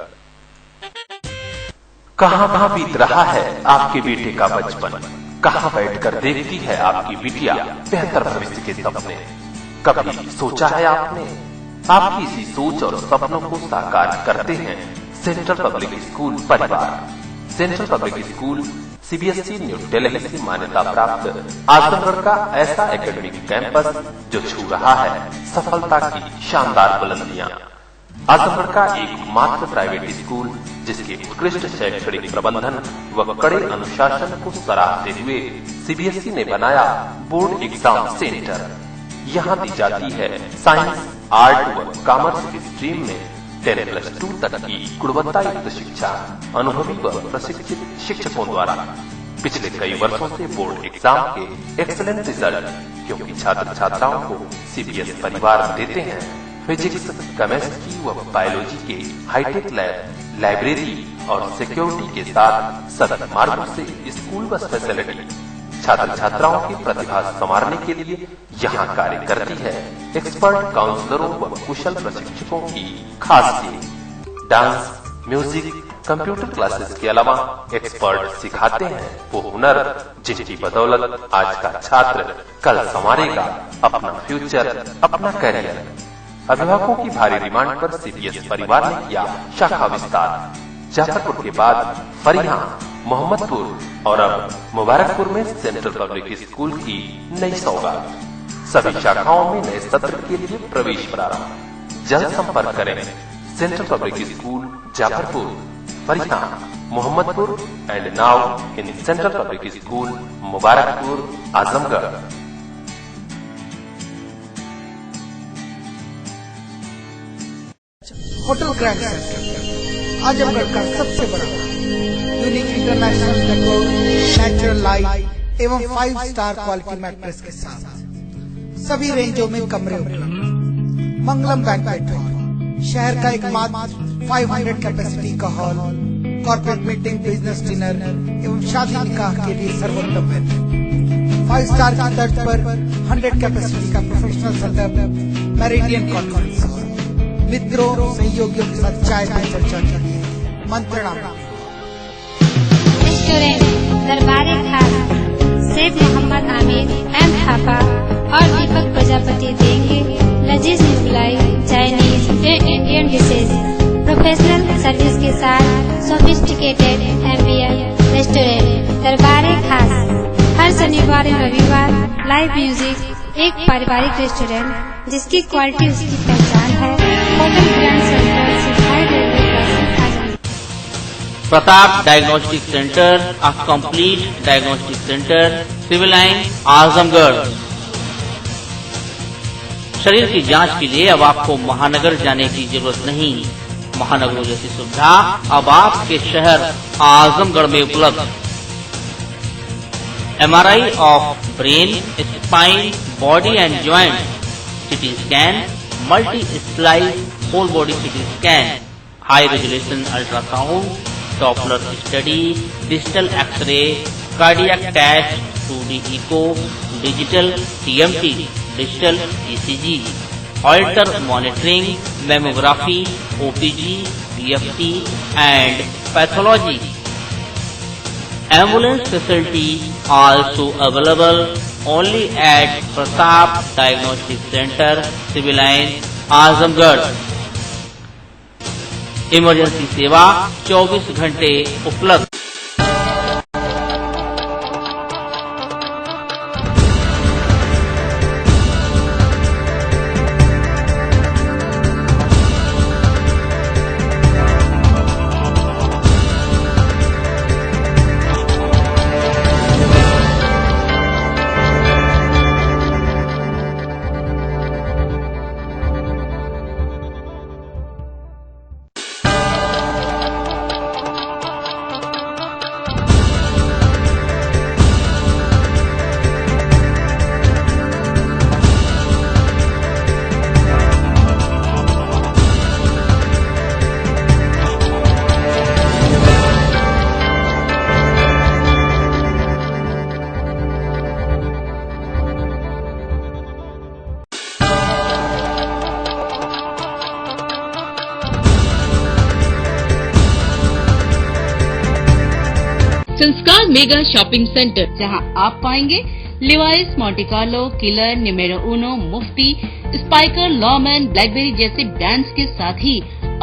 [SPEAKER 7] कहाँ बीत रहा है आपके बेटे का बचपन? कहाँ बैठकर देखती है आपकी बिटिया बेहतर भविष्य के सपने? कभी सोचा है आपने? आपकी इसी सोच और सपनों को साकार करते हैं सेंट्रल पब्लिक स्कूल परिवार। Central public school CBSE new Delhi से मान्यता प्राप्त आजमगढ़ का ऐसा एकेडमिक कैंपस जो छू रहा है सफलता की शानदार बुलंदियां। आजमगढ़ का एकमात्र प्राइवेट स्कूल जिसके उत्कृष्ट शैक्षणिक प्रबंधन व कड़े अनुशासन को सराहते हुए सीबीएसई ने बनाया बोर्ड एग्जाम सेंटर। यहाँ दी जाती है साइंस, आर्ट व कॉमर्स स्ट्रीम में 10+2 तक की गुणवत्ता युक्त शिक्षा अनुभवी व प्रशिक्षित शिक्षकों द्वारा। पिछले कई वर्षों से बोर्ड एग्जाम के एक्सीलेंट रिजल्ट, क्योंकि छात्र छात्राओं को सीबीएस परिवार देते हैं फिजिक्स, केमिस्ट्री व बायोलॉजी के हाईटेक लैब, लाइब्रेरी और सिक्योरिटी के साथ सतत मार्गों से स्कूल बस फैसिलिटी। छात्र छात्राओं की प्रतिभा संवारने के लिए यहाँ कार्य करती है एक्सपर्ट काउंसलरों व कुशल प्रशिक्षकों की खास team. Dance, music, computer classes के अलावा एक्सपर्ट सिखाते हैं वो हुनर जिनकी बदौलत आज का छात्र कल संवारेगा अपना फ्यूचर, अपना करियर। अभिभावकों की भारी डिमांड पर सीबीएस परिवार ने किया शाखा विस्तार। जाफरपुर के बाद फरिया, मोहम्मदपुर और अब मुबारकपुर में सेंट्रल पब्लिक स्कूल की नई सौगात। सभी शाखाओं में नए सत्र के लिए प्रवेश प्रारंभ। जल्द संपर्क करें central public school Jafarpur, Fariya, Mohammadpur and now in central public school Mubarakpur, Azamgarh.
[SPEAKER 16] Hotel grand centre Azamgarh का सबसे बड़ा unique international decor, natural light एवं 5 स्टार क्वालिटी मैट्रेस के साथ सभी रेंजों में कमरे उपलब्ध। मंगलम बैंक्वेट हॉल शहर का एकमात्र 500 कैपेसिटी का hall, corporate meeting, business dinner एवं शादी निकाह के लिए सर्वोत्तम है। 5 स्टार की तर्ज पर 100 कैपेसिटी का professional setup, meridian conference hall. मित्रों, सहयोगियों के साथ चाय पर चर्चा के लिए मंत्रणा।
[SPEAKER 17] रेस्टोरेंट दरबारे खास शेख मोहम्मद आमिर एम थापा और दीपक प्रजापति देंगे लजीज मुगलाई, चाइनीज या इंडियन डिशेज प्रोफेशनल सर्विस के साथ सोफिस्टिकेटेड एम्बिएंट। रेस्टोरेंट दरबारे खास हर शनिवार और रविवार लाइव म्यूजिक। एक पारिवारिक रेस्टोरेंट जिसकी क्वालिटी उसकी पहचान है। होटल ग्रैंड सेंटर सिखाई railway crossing Azamgarh.
[SPEAKER 15] Pratap diagnostic centre, a complete diagnostic centre, civil line, Azamgarh. शरीर की जांच के लिए अब आपको महानगर जाने की जरूरत नहीं। महानगरों जैसी सुविधा अब आपके शहर आजमगढ़ में उपलब्ध। MRI of brain, spine, body and joint, CT scan, multi slice whole body CT scan, high resolution ultrasound, Doppler study, digital x-ray, cardiac test, 2D echo, digital TMT, digital ECG, Holter monitoring, mammography, OPG, PFT and pathology. Ambulance facility also available only at Pratap Diagnostic Center, Civil Line, Azamgarh. Emergency सेवा 24 घंटे उपलब्ध।
[SPEAKER 1] संस्कार mega shopping centre,
[SPEAKER 2] जहां आप पाएंगे Levi's, Monte Carlo, Killer, Numero Uno, Mufti, Spykar, Lawman, Blackberry जैसे brands के साथ ही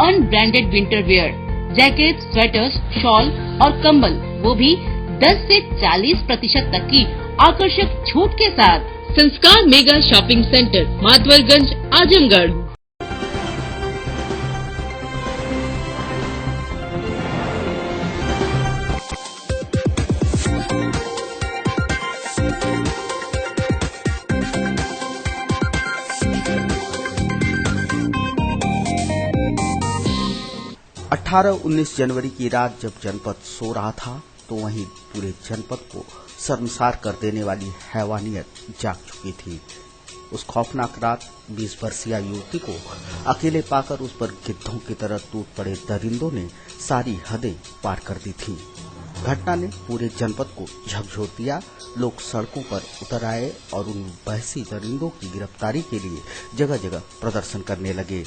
[SPEAKER 2] unbranded winter wear, jacket, sweaters, shawl और कंबल, वो भी 10 से 40% तक की आकर्षक छूट के साथ।
[SPEAKER 1] Sanskar mega shopping centre, Madhavarganj, Azamgarh.
[SPEAKER 3] अठारह 19 जनवरी की रात जब जनपद सो रहा था तो वहीं पूरे जनपद को शर्मसार कर देने वाली हैवानियत जाग चुकी थी। उस खौफनाक रात 20 वर्षीय युवती को अकेले पाकर उस पर गिद्धों की तरह टूट पड़े दरिंदों ने सारी हदें पार कर दी थी। घटना ने पूरे जनपद को झकझोर दिया। लोग सड़कों पर उतर आए और उन बहसी दरिंदों की गिरफ्तारी के लिए जगह जगह प्रदर्शन करने लगे।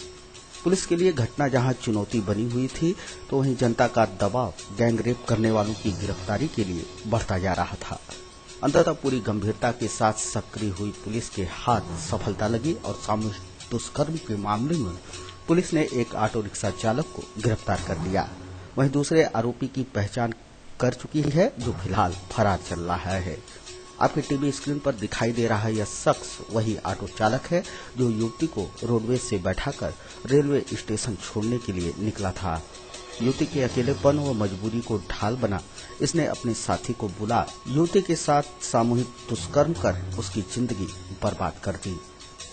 [SPEAKER 3] पुलिस के लिए घटना जहां चुनौती बनी हुई थी तो वहीं जनता का दबाव गैंगरेप करने वालों की गिरफ्तारी के लिए बढ़ता जा रहा था। अंततः पूरी गंभीरता के साथ सक्रिय हुई पुलिस के हाथ सफलता लगी और सामूहिक दुष्कर्म के मामले में पुलिस ने एक ऑटो रिक्शा चालक को गिरफ्तार कर लिया। वहीं दूसरे आरोपी की पहचान कर चुकी है जो फिलहाल फरार चल रहा है। आपके टीवी स्क्रीन पर दिखाई दे रहा यह शख्स वही ऑटो चालक है जो युवती को रोडवेज से बैठाकर रेलवे स्टेशन छोड़ने के लिए निकला था। युवती के अकेलेपन व मजबूरी को ढाल बना इसने अपने साथी को बुला युवती के साथ सामूहिक दुष्कर्म कर उसकी जिंदगी बर्बाद कर दी।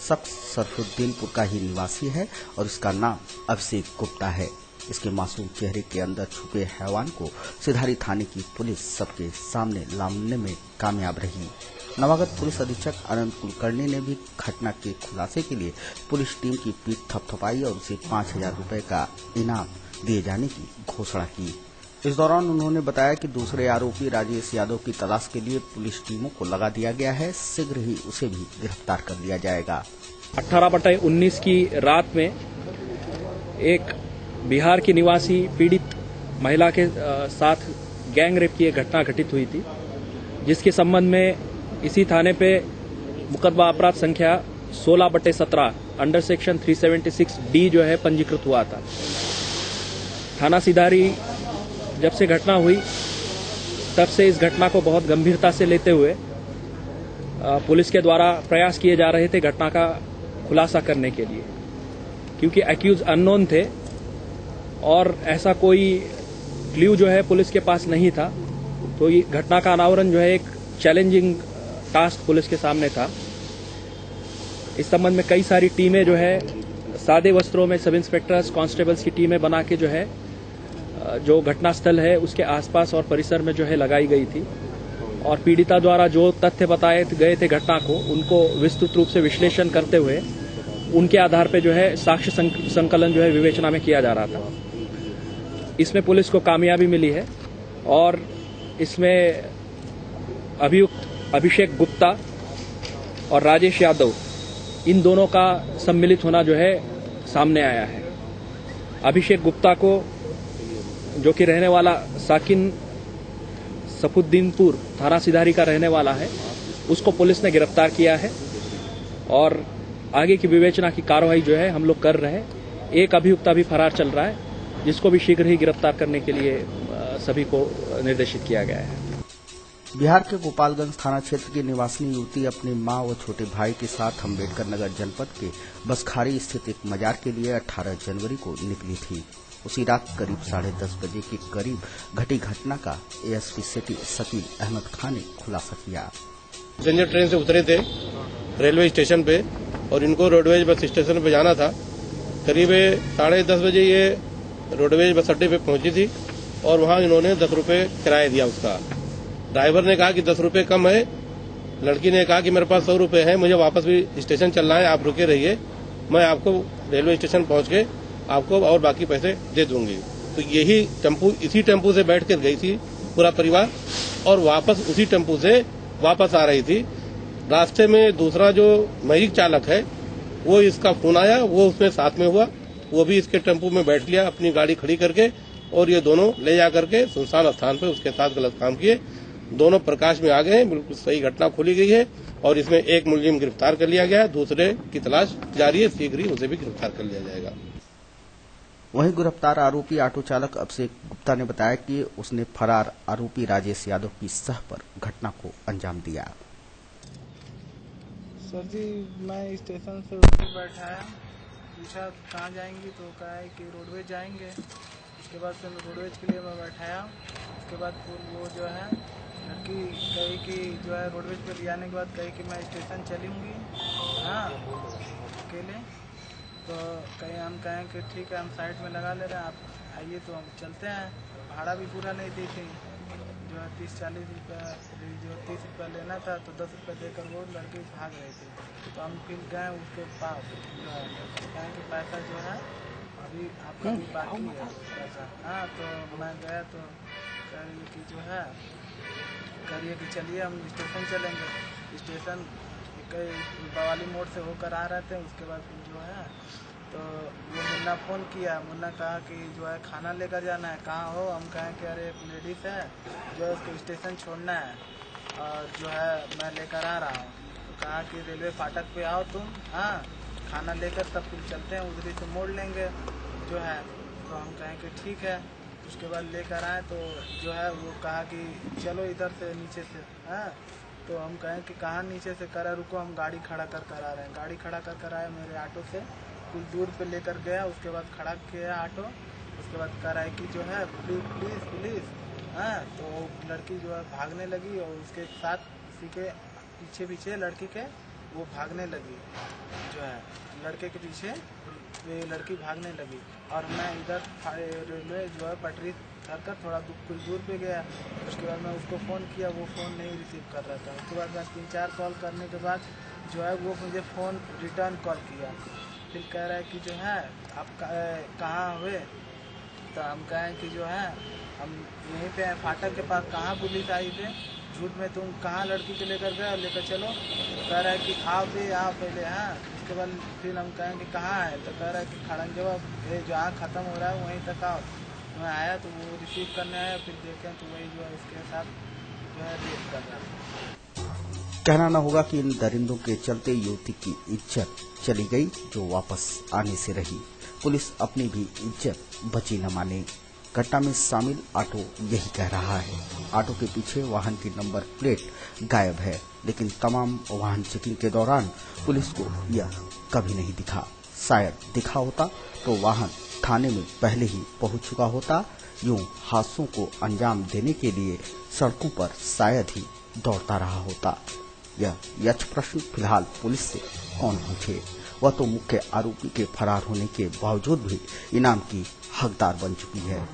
[SPEAKER 3] शख्स सरफुद्दीनपुर का ही निवासी है और इसका नाम अभिषेक गुप्ता है। इसके मासूम चेहरे के अंदर छुपे हैवान को सिधारी थाने की पुलिस सबके सामने लाने में कामयाब रही। नवागत पुलिस अधीक्षक अनंत कुलकर्णी ने भी घटना के खुलासे के लिए पुलिस टीम की पीठ थपथपाई और उसे 5,000 रुपए का इनाम दिए जाने की घोषणा की। इस दौरान उन्होंने बताया कि दूसरे आरोपी राजेश यादव की तलाश के लिए पुलिस टीमों को लगा दिया गया है। शीघ्र ही उसे भी गिरफ्तार कर लिया जाएगा।
[SPEAKER 4] 18/19 की रात में एक बिहार की निवासी पीड़ित महिला के साथ गैंग रेप की एक घटना घटित हुई थी, जिसके संबंध में इसी थाने पे मुकदमा अपराध संख्या 16/17 अंडर सेक्शन 376D जो है पंजीकृत हुआ था। थाना सिधारी जब से घटना हुई तब से इस घटना को बहुत गंभीरता से लेते हुए पुलिस के द्वारा प्रयास किए जा रहे थे घटना का खुलासा करने के लिए, क्योंकि एक्यूज अननोन थे और ऐसा कोई क्ल्यू जो है पुलिस के पास नहीं था। तो ये घटना का अनावरण जो है एक चैलेंजिंग टास्क पुलिस के सामने था। इस संबंध में कई सारी टीमें जो है सादे वस्त्रों में सब इंस्पेक्टर्स कांस्टेबल्स की टीमें बना के जो है जो घटनास्थल है उसके आसपास और परिसर में जो है लगाई गई थी और पीड़िता द्वारा जो तथ्य बताए गए थे घटना को उनको विस्तृत रूप से विश्लेषण करते हुए उनके आधार पर जो है साक्ष्य संकलन जो है विवेचना में किया जा रहा था। इसमें पुलिस को कामयाबी मिली है और इसमें अभियुक्त अभिषेक गुप्ता और राजेश यादव इन दोनों का सम्मिलित होना जो है सामने आया है। अभिषेक गुप्ता को जो कि रहने वाला साकिन सफुद्दीनपुर थाना सिधारी का रहने वाला है उसको पुलिस ने गिरफ्तार किया है और आगे की विवेचना की कार्रवाई जो है हम लोग कर रहे हैं। एक अभियुक्त भी फरार चल रहा है जिसको भी शीघ्र ही गिरफ्तार करने के लिए सभी को निर्देशित किया गया है।
[SPEAKER 3] बिहार के गोपालगंज थाना क्षेत्र की निवासी युवती अपनी मां व छोटे भाई के साथ अम्बेडकर नगर जनपद के बसखारी स्थित एक मजार के लिए 18 जनवरी को निकली थी। उसी रात करीब 10:30 बजे के करीब घटी घटना का एएसपी सिटी शकील अहमद खान ने खुलासा किया।
[SPEAKER 5] पैसेंजर ट्रेन से उतरे थे रेलवे स्टेशन पे और इनको रोडवेज बस स्टेशन पे जाना था। करीब 10:30 बजे ये रोडवेज बस अड्डे पे पहुंची थी और वहां इन्होंने 10 रुपए किराया दिया। उसका ड्राइवर ने कहा कि 10 रुपए कम है। लड़की ने कहा कि मेरे पास 100 रुपए है, मुझे वापस भी स्टेशन चलना है, आप रुके रहिए, मैं आपको रेलवे स्टेशन पहुंच के आपको और बाकी पैसे दे दूंगी। तो यही टेम्पू इसी टेम्पू से बैठ कर गई थी पूरा परिवार और वापस उसी टेम्पू से वापस आ रही थी। रास्ते में दूसरा जो मैजिक चालक है वो इसका फोन आया, वो उसमें साथ में हुआ, वो भी इसके टेम्पू में बैठ लिया अपनी गाड़ी खड़ी करके और ये दोनों ले जा करके सुनसान स्थान पर उसके साथ गलत काम किए। दोनों प्रकाश में आ गए हैं, बिल्कुल सही घटना खोली गई है और इसमें एक मुलजिम गिरफ्तार कर लिया गया, दूसरे की तलाश जारी है, शीघ्र ही उसे भी गिरफ्तार कर लिया जाएगा।
[SPEAKER 3] वहीं गिरफ्तार आरोपी ऑटो चालक अभिषेक गुप्ता ने बताया कि उसने फरार आरोपी राजेश यादव की सह पर घटना को अंजाम दिया।
[SPEAKER 6] सर जी, मैं स्टेशन से उठ बैठा है, पूछा कहाँ जाएंगी तो कहा है कि रोडवेज जाएंगे। उसके बाद फिर रोडवेज के लिए मैं बैठाया। उसके बाद फिर वो जो है लड़की कही कि जो है रोडवेज पे ले आने के बाद कही कि मैं स्टेशन चलूँगी, हाँ अकेले। तो कहीं हम कहें कि ठीक है हम साइड में लगा ले रहे हैं, आप आइए तो हम चलते हैं। भाड़ा भी पूरा नहीं दी थी, जो है 30-40 रुपये, जो 30 रुपये लेना था तो 10 रुपये देकर वो लड़की भाग रही थी। तो हम फिर गए उसके पास, जो है कहें कि पैसा जो है अभी आपका भी बाकी है पैसा, हाँ। तो मैं गया तो कह रही कि जो है करिए कि चलिए हम स्टेशन चलेंगे। स्टेशन बवाली मोड़ से होकर आ रहे थे। उसके बाद जो है तो वो मुन्ना फ़ोन किया, मुन्ना कहा कि जो है खाना लेकर जाना है, कहाँ हो? हम कहें कि अरे एक लेडीज़ है जो है उसको स्टेशन छोड़ना है और जो है मैं लेकर आ रहा हूँ। तो कहा कि रेलवे फाटक पे आओ तुम, हाँ खाना लेकर तब फिर चलते हैं, उधरी से मोड़ लेंगे जो है। तो हम कहें कि ठीक है। उसके बाद लेकर आए तो जो है वो कहा कि चलो इधर से नीचे से, हाँ। तो हम कहें कि कहाँ नीचे से करा, रुको हम गाड़ी खड़ा कर आ रहे हैं। गाड़ी खड़ा कर आए मेरे ऑटो से, कुछ दूर पे लेकर गया। उसके बाद खड़ा किया ऑटो। उसके बाद कह रहा है कि जो है पुलिस, हाँ। तो लड़की जो है भागने लगी और उसके साथ उसी के पीछे लड़की के वो भागने लगी, जो है लड़के के पीछे ये लड़की भागने लगी। और मैं इधर रेलवे जो है पटरी कर थोड़ा कुछ दूर पे गया। उसके बाद मैं उसको फ़ोन किया, वो फ़ोन नहीं रिसीव कर रहा था। उसके बाद मैं 3-4 कॉल करने के बाद जो है वो मुझे फ़ोन रिटर्न कॉल किया। फिर कह रहा है कि जो है आप कहाँ हुए? तो हम कहें कि जो है हम यहीं पे हैं फाटक के पास। कहाँ पुलिस आई थे? झूठ में तुम कहाँ लड़की को लेकर गए और लेकर चलो? तो कह रहा है कि आओ पहले, हाँ। उसके बाद फिर हम कहें कि कहाँ है? तो कह रहा है कि खड़ंग जवाब जहाँ ख़त्म हो रहा है वहीं तक आओ। मैं आया तो वो रिसीव करने आया, फिर देखें तो वही जो है उसके साथ जो है रेप कर रहा है।
[SPEAKER 3] कहना न होगा कि इन दरिंदों के चलते युवती की इज्जत चली गई जो वापस आने से रही। पुलिस अपनी भी इज्जत बची न माने। घटना में शामिल ऑटो यही कह रहा है। ऑटो के पीछे वाहन की नंबर प्लेट गायब है, लेकिन तमाम वाहन चेकिंग के दौरान पुलिस को यह कभी नहीं दिखा। शायद दिखा होता तो वाहन थाने में पहले ही पहुंच चुका होता। यूं हादसों को अंजाम देने के लिए सड़कों पर शायद ही दौड़ता रहा होता। यह यक्ष प्रश्न फिलहाल पुलिस से कौन पूछे। वह तो मुख्य आरोपी के फरार होने के बावजूद भी इनाम की हकदार बन चुकी है।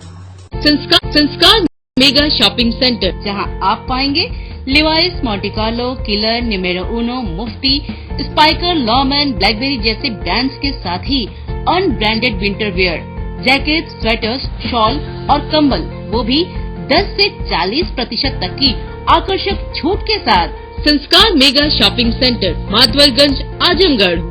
[SPEAKER 1] संस्कार मेगा शॉपिंग सेंटर,
[SPEAKER 2] जहां आप पाएंगे Levi's, Monte Carlo, Killer, Numero Uno, Mufti, Spykar, Lawman, Blackberry जैसे ब्रांड्स के साथ ही unbranded winter wear, jacket, sweaters, shawl और कंबल, वो भी 10 से 40% तक की आकर्षक छूट के साथ।
[SPEAKER 1] Sanskar mega shopping centre, Madhavalganj, Azamgarh.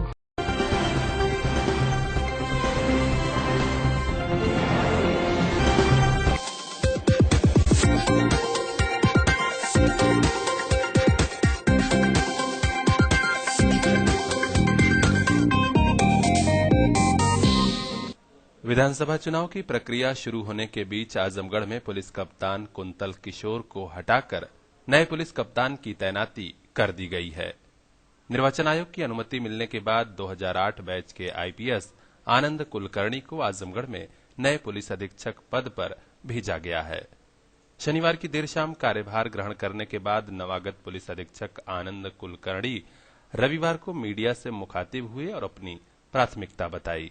[SPEAKER 7] विधानसभा चुनाव की प्रक्रिया शुरू होने के बीच आजमगढ़ में पुलिस कप्तान कुंतल किशोर को हटाकर नए पुलिस कप्तान की तैनाती कर दी गई है। निर्वाचन आयोग की अनुमति मिलने के बाद 2008 बैच के आईपीएस आनंद कुलकर्णी को आजमगढ़ में नए पुलिस अधीक्षक पद पर भेजा गया है। शनिवार की देर शाम कार्यभार ग्रहण करने के बाद नवागत पुलिस अधीक्षक आनंद कुलकर्णी रविवार को मीडिया से मुखातिब हुए और अपनी प्राथमिकता बताई।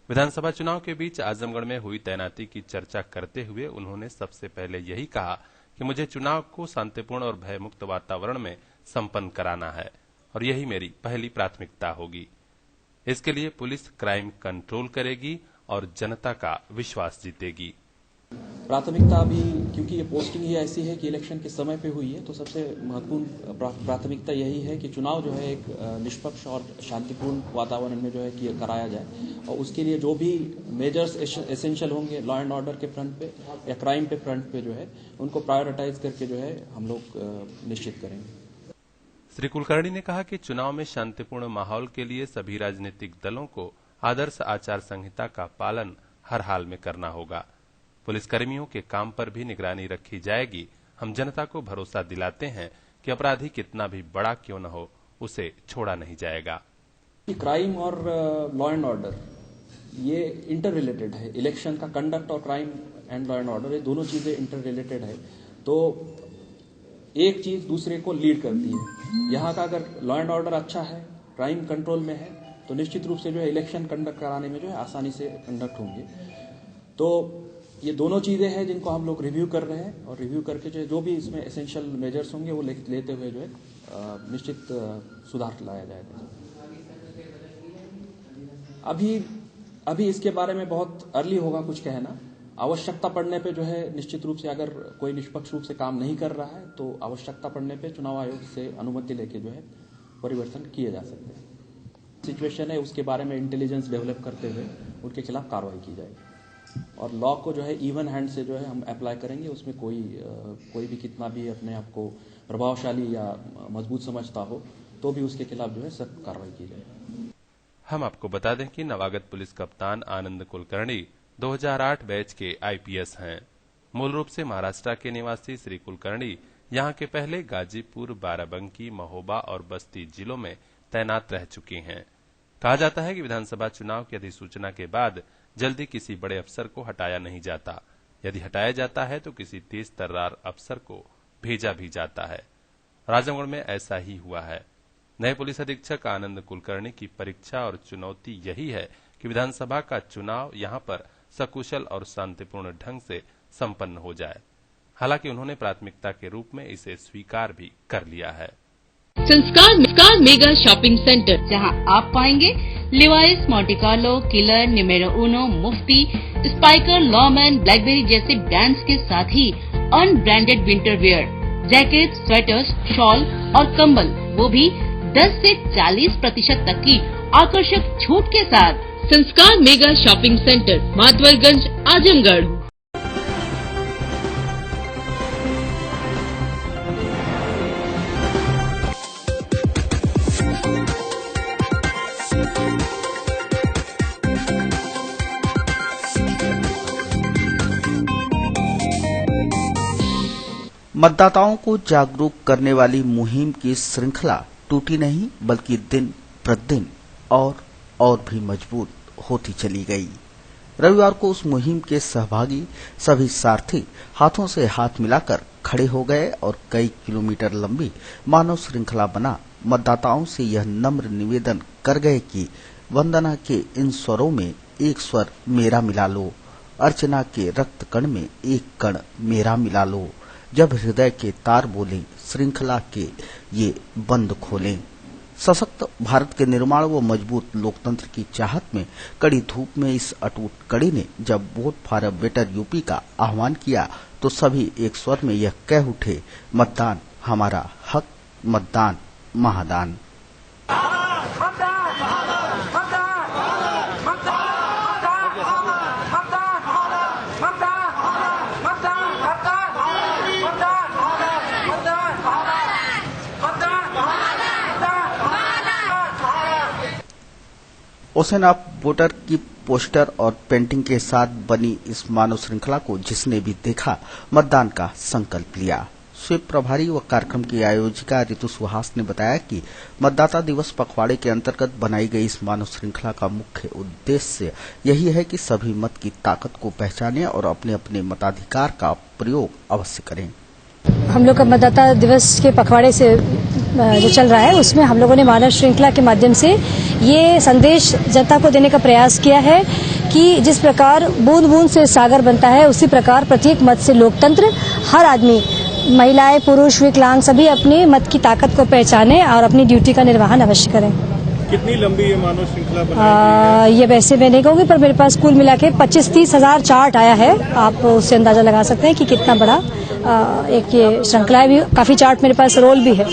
[SPEAKER 7] विधानसभा चुनाव के बीच आजमगढ़ में हुई तैनाती की चर्चा करते हुए उन्होंने सबसे पहले यही कहा कि मुझे चुनाव को शांतिपूर्ण और भयमुक्त वातावरण में संपन्न कराना है और यही मेरी पहली प्राथमिकता होगी। इसके लिए पुलिस क्राइम कंट्रोल करेगी और जनता का विश्वास जीतेगी।
[SPEAKER 8] प्राथमिकता अभी, क्योंकि ये पोस्टिंग ही ऐसी है कि इलेक्शन के समय पे हुई है, तो सबसे महत्वपूर्ण प्राथमिकता यही है कि चुनाव जो है एक निष्पक्ष और शांतिपूर्ण वातावरण में जो है कि कराया जाए, और उसके लिए जो भी मेजर्स एसेंशियल होंगे लॉ एंड ऑर्डर के फ्रंट पे या क्राइम पे फ्रंट पे जो है उनको प्रायोरिटाइज करके जो है हम लोग निश्चित करेंगे।
[SPEAKER 7] श्री कुलकर्णी ने कहा कि चुनाव में शांतिपूर्ण माहौल के लिए सभी राजनीतिक दलों को आदर्श आचार संहिता का पालन हर हाल में करना होगा। पुलिसकर्मियों के काम पर भी निगरानी रखी जाएगी। हम जनता को भरोसा दिलाते हैं कि अपराधी कितना भी बड़ा क्यों न हो, उसे छोड़ा नहीं जाएगा।
[SPEAKER 8] क्राइम और लॉ एंड ऑर्डर ये इंटर रिलेटेड है। इलेक्शन का कंडक्ट और crime and law and order ये दोनों चीजें इंटर रिलेटेड है, तो एक चीज दूसरे को लीड करती है। यहाँ का अगर लॉ एंड ऑर्डर अच्छा है, क्राइम कंट्रोल में है, तो निश्चित रूप से जो है इलेक्शन कंडक्ट कराने में जो है आसानी से कंडक्ट होंगे। तो ये दोनों चीजें हैं जिनको हम लोग रिव्यू कर रहे हैं, और रिव्यू करके जो भी इसमें एसेंशियल मेजर्स होंगे वो लेते हुए जो है निश्चित सुधार लाया जाएगा। अभी इसके बारे में बहुत अर्ली होगा कुछ कहना। आवश्यकता पड़ने पे जो है निश्चित रूप से अगर कोई निष्पक्ष रूप से काम नहीं कर रहा है तो आवश्यकता पड़ने पे चुनाव आयोग से अनुमति लेके जो है परिवर्तन किए जा सकते हैं। सिचुएशन है उसके बारे में इंटेलिजेंस डेवलप करते हुए उनके खिलाफ कार्रवाई की जाएगी, और लॉ को जो है इवन हैंड से जो है हम अप्लाई करेंगे। उसमें कोई भी कितना भी अपने आप को प्रभावशाली या मजबूत समझता हो तो भी उसके खिलाफ जो है सख्त कार्रवाई की जाएगी।
[SPEAKER 7] हम आपको बता दें कि नवागत पुलिस कप्तान आनंद कुलकर्णी 2008 बैच के आईपीएस हैं। मूल रूप से महाराष्ट्र के निवासी श्री कुलकर्णी यहां के पहले गाजीपुर, बाराबंकी, महोबा और बस्ती जिलों में तैनात रह चुके हैं। कहा जाता है कि विधानसभा चुनाव की अधिसूचना के बाद जल्दी किसी बड़े अफसर को हटाया नहीं जाता। यदि हटाया जाता है तो किसी तेज तर्रार अफसर को भेजा भी जाता है। आजमगढ़ में ऐसा ही हुआ है। नए पुलिस अधीक्षक आनंद कुलकर्णी की परीक्षा और चुनौती यही है कि विधानसभा का चुनाव यहां पर सकुशल और शांतिपूर्ण ढंग से संपन्न हो जाए। हालांकि उन्होंने प्राथमिकता के रूप में इसे स्वीकार भी कर लिया है।
[SPEAKER 1] संस्कार मेगा शॉपिंग सेंटर,
[SPEAKER 2] जहां आप पाएंगे Levi's, Monte Carlo, Killer, Numero Uno, Mufti, Spykar, Lawman, Blackberry जैसे ब्रांड्स के साथ ही unbranded winter wear, jacket, sweaters, shawl और कंबल, वो भी 10 से 40% तक की आकर्षक छूट के साथ।
[SPEAKER 1] Sanskar mega shopping centre, Madhavalganj, Azamgarh.
[SPEAKER 3] मतदाताओं को जागरूक करने वाली मुहिम की श्रृंखला टूटी नहीं बल्कि दिन प्रतिदिन और भी मजबूत होती चली गई। रविवार को उस मुहिम के सहभागी सभी सारथी हाथों से हाथ मिलाकर खड़े हो गए और कई किलोमीटर लंबी मानव श्रृंखला बना मतदाताओं से यह नम्र निवेदन कर गए कि वंदना के इन स्वरों में एक स्वर मेरा मिला लो, अर्चना के रक्त कण में एक कण मेरा मिला लो। जब हृदय के तार बोले श्रृंखला के ये बंद खोलें। सशक्त भारत के निर्माण व मजबूत लोकतंत्र की चाहत में कड़ी धूप में इस अटूट कड़ी ने जब vote for a better UP का आह्वान किया तो सभी एक स्वर में यह कह उठे, मतदान हमारा हक, मतदान महादान। ओशन ऑफ वोटर की पोस्टर और पेंटिंग के साथ बनी इस मानव श्रृंखला को जिसने भी देखा मतदान का संकल्प लिया। स्वीप प्रभारी व कार्यक्रम की आयोजिका ऋतु सुहास ने बताया कि मतदाता दिवस पखवाड़े के अंतर्गत बनाई गई इस मानव श्रृंखला का मुख्य उद्देश्य यही है कि सभी मत की ताकत को पहचानें और अपने अपने मताधिकार का प्रयोग अवश्य करें।
[SPEAKER 9] हम लोग का मतदाता दिवस के पखवाड़े से जो चल रहा है उसमें हम लोगों ने मानव श्रृंखला के माध्यम से ये संदेश जनता को देने का प्रयास किया है कि जिस प्रकार बूंद बूंद से सागर बनता है उसी प्रकार प्रत्येक मत से लोकतंत्र, हर आदमी, महिलाएं, पुरुष, विकलांग सभी अपने मत की ताकत को पहचानें और अपनी ड्यूटी का निर्वहन अवश्य करें।
[SPEAKER 10] कितनी लंबी ये मानव श्रृंखला बनाई
[SPEAKER 9] ये वैसे मैं नहीं कहूँगी पर मेरे पास कुल मिला के 25-30 हजार चार्ट आया है। आप उससे अंदाजा लगा सकते हैं कि कितना बड़ा एक ये श्रृंखला है। भी काफी चार्ट मेरे पास रोल भी है।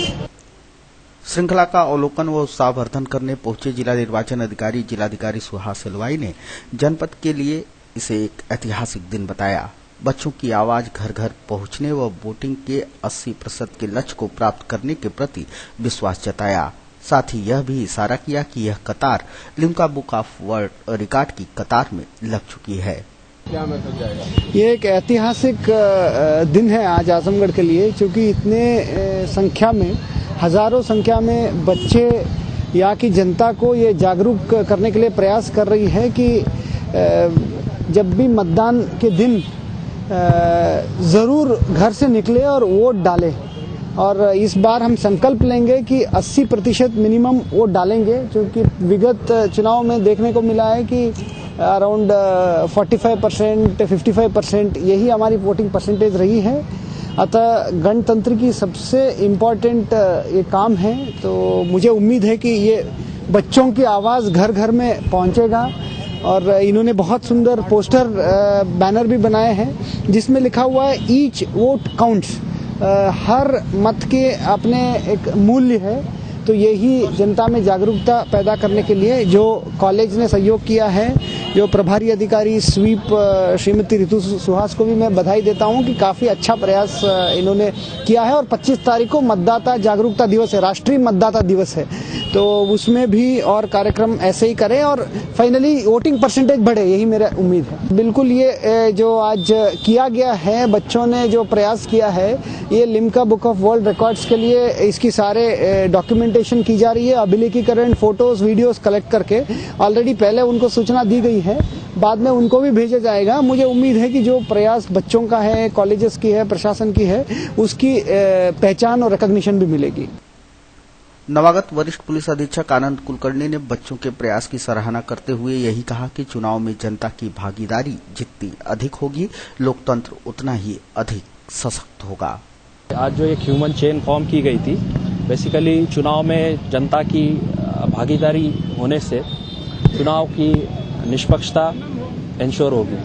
[SPEAKER 3] श्रृंखला का अवलोकन व उत्साहवर्धन करने पहुंचे जिला निर्वाचन अधिकारी जिलाधिकारी सुहास सिलवाई ने जनपद के लिए इसे एक ऐतिहासिक दिन बताया। बच्चों की आवाज घर घर पहुंचने व वोटिंग के 80% के लक्ष्य को प्राप्त करने के प्रति विश्वास जताया। साथ ही यह भी इशारा किया कि यह कतार Limca book of world record की कतार में लग चुकी है।
[SPEAKER 11] क्या मैसेज जाएगा? ये एक ऐतिहासिक दिन है आज आजमगढ़ के लिए, क्योंकि इतने संख्या में, हजारों संख्या में बच्चे यहाँ की जनता को ये जागरूक करने के लिए प्रयास कर रही है कि जब भी मतदान के दिन जरूर घर से निकले और वोट डालें। और इस बार हम संकल्प लेंगे कि 80% मिनिमम वोट डालेंगे, क्योंकि विगत चुनाव में देखने को मिला है कि अराउंड 45%, 55% यही हमारी वोटिंग परसेंटेज रही है। अतः गणतंत्र की सबसे इम्पोर्टेंट ये काम है, तो मुझे उम्मीद है कि ये बच्चों की आवाज़ घर घर में पहुंचेगा। और इन्होंने बहुत सुंदर पोस्टर बैनर भी बनाए हैं जिसमें लिखा हुआ है ईच वोट काउंट्स। हर मत के अपने एक मूल्य है, तो यही जनता में जागरूकता पैदा करने के लिए जो कॉलेज ने सहयोग किया है, जो प्रभारी अधिकारी स्वीप श्रीमती ऋतु सुहास को भी मैं बधाई देता हूं कि काफी अच्छा प्रयास इन्होंने किया है। और 25 तारीख को मतदाता जागरूकता दिवस है, राष्ट्रीय मतदाता दिवस है, तो उसमें भी और कार्यक्रम ऐसे ही करें और फाइनली वोटिंग परसेंटेज बढ़े, यही मेरा उम्मीद है। बिल्कुल ये जो आज किया गया है, बच्चों ने जो प्रयास किया है, ये Limca book of world records के लिए इसकी सारे डॉक्यूमेंटेशन की जा रही है। अभिलेखीकरण, फोटोज, वीडियोस कलेक्ट करके ऑलरेडी पहले उनको सूचना दी गई है, बाद में उनको भी भेजा जाएगा। मुझे उम्मीद है कि जो प्रयास बच्चों का है, कॉलेजेस की है, प्रशासन की है, उसकी पहचान और रिकॉग्निशन भी मिलेगी।
[SPEAKER 3] नवागत वरिष्ठ पुलिस अधीक्षक आनंद कुलकर्णी ने बच्चों के प्रयास की सराहना करते हुए यही कहा कि चुनाव में जनता की भागीदारी जितनी अधिक होगी, लोकतंत्र उतना ही अधिक सशक्त होगा।
[SPEAKER 4] आज जो एक ह्यूमन चेन फॉर्म की गई थी, बेसिकली चुनाव में जनता की भागीदारी होने से चुनाव की निष्पक्षता इंश्योर होगी।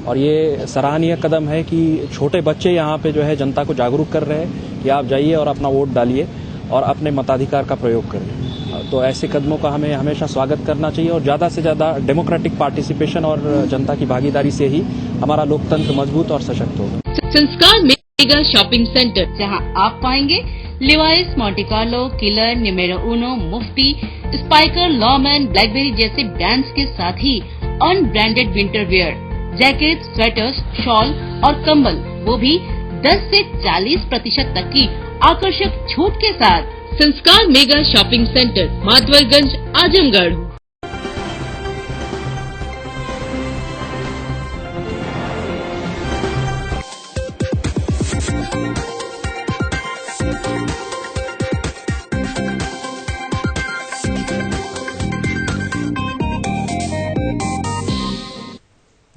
[SPEAKER 4] और ये सराहनीय कदम है कि छोटे बच्चे यहाँ पे जो है जनता को जागरूक कर रहे हैं कि आप जाइए और अपना वोट डालिए और अपने मताधिकार का प्रयोग करें। तो ऐसे कदमों का हमें हमेशा स्वागत करना चाहिए और ज्यादा से ज्यादा डेमोक्रेटिक पार्टिसिपेशन और जनता की भागीदारी से ही हमारा लोकतंत्र मजबूत और सशक्त होगा।
[SPEAKER 1] संस्कार मेगा शॉपिंग सेंटर,
[SPEAKER 2] जहां आप पाएंगे Levi's, Monte Carlo, Killer, Numero Uno, Mufti, Spykar, Lawman, Blackberry जैसे ब्रांड्स के साथ ही unbranded winter wear, jacket, sweaters, shawl और कंबल, वो भी 10 से 40% तक की आकर्षक छूट के साथ।
[SPEAKER 1] Sanskar mega shopping centre, Madhavarganj, Azamgarh.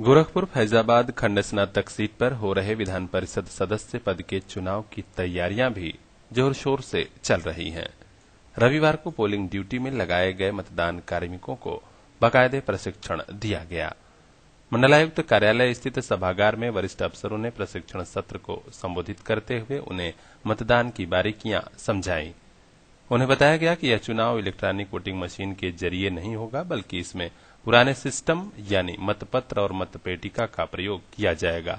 [SPEAKER 7] Gorakhpur Faizabad खंड स्नातक सीट पर हो रहे विधान परिषद सदस्य पद के चुनाव की तैयारियां भी जोर शोर से चल रही हैं। रविवार को पोलिंग ड्यूटी में लगाए गए मतदान कार्मिकों को बाकायदे प्रशिक्षण दिया गया। मंडलायुक्त कार्यालय स्थित सभागार में वरिष्ठ अफसरों ने प्रशिक्षण सत्र को संबोधित करते हुए उन्हें मतदान की बारीकियां समझाई। उन्हें बताया गया कि यह चुनाव इलेक्ट्रॉनिक वोटिंग मशीन के जरिए नहीं होगा, बल्कि इसमें पुराने सिस्टम यानी मतपत्र और मतपेटिका का प्रयोग किया जाएगा।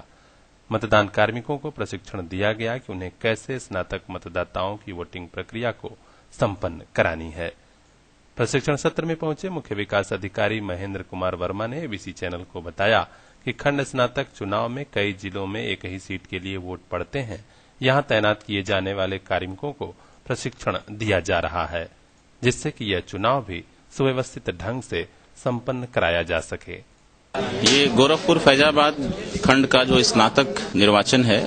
[SPEAKER 7] मतदान कार्मिकों को प्रशिक्षण दिया गया कि उन्हें कैसे स्नातक मतदाताओं की वोटिंग प्रक्रिया को संपन्न करानी है। प्रशिक्षण सत्र में पहुंचे मुख्य विकास अधिकारी महेंद्र कुमार वर्मा ने एबीसी चैनल को बताया कि खंड स्नातक चुनाव में कई जिलों में एक ही सीट के लिए वोट पड़ते हैं। यहां तैनात किए जाने वाले कार्मिकों को प्रशिक्षण दिया जा रहा है, जिससे कि यह चुनाव भी सुव्यवस्थित ढंग से संपन्न कराया जा सके।
[SPEAKER 12] ये गोरखपुर फैजाबाद खंड का जो स्नातक निर्वाचन है,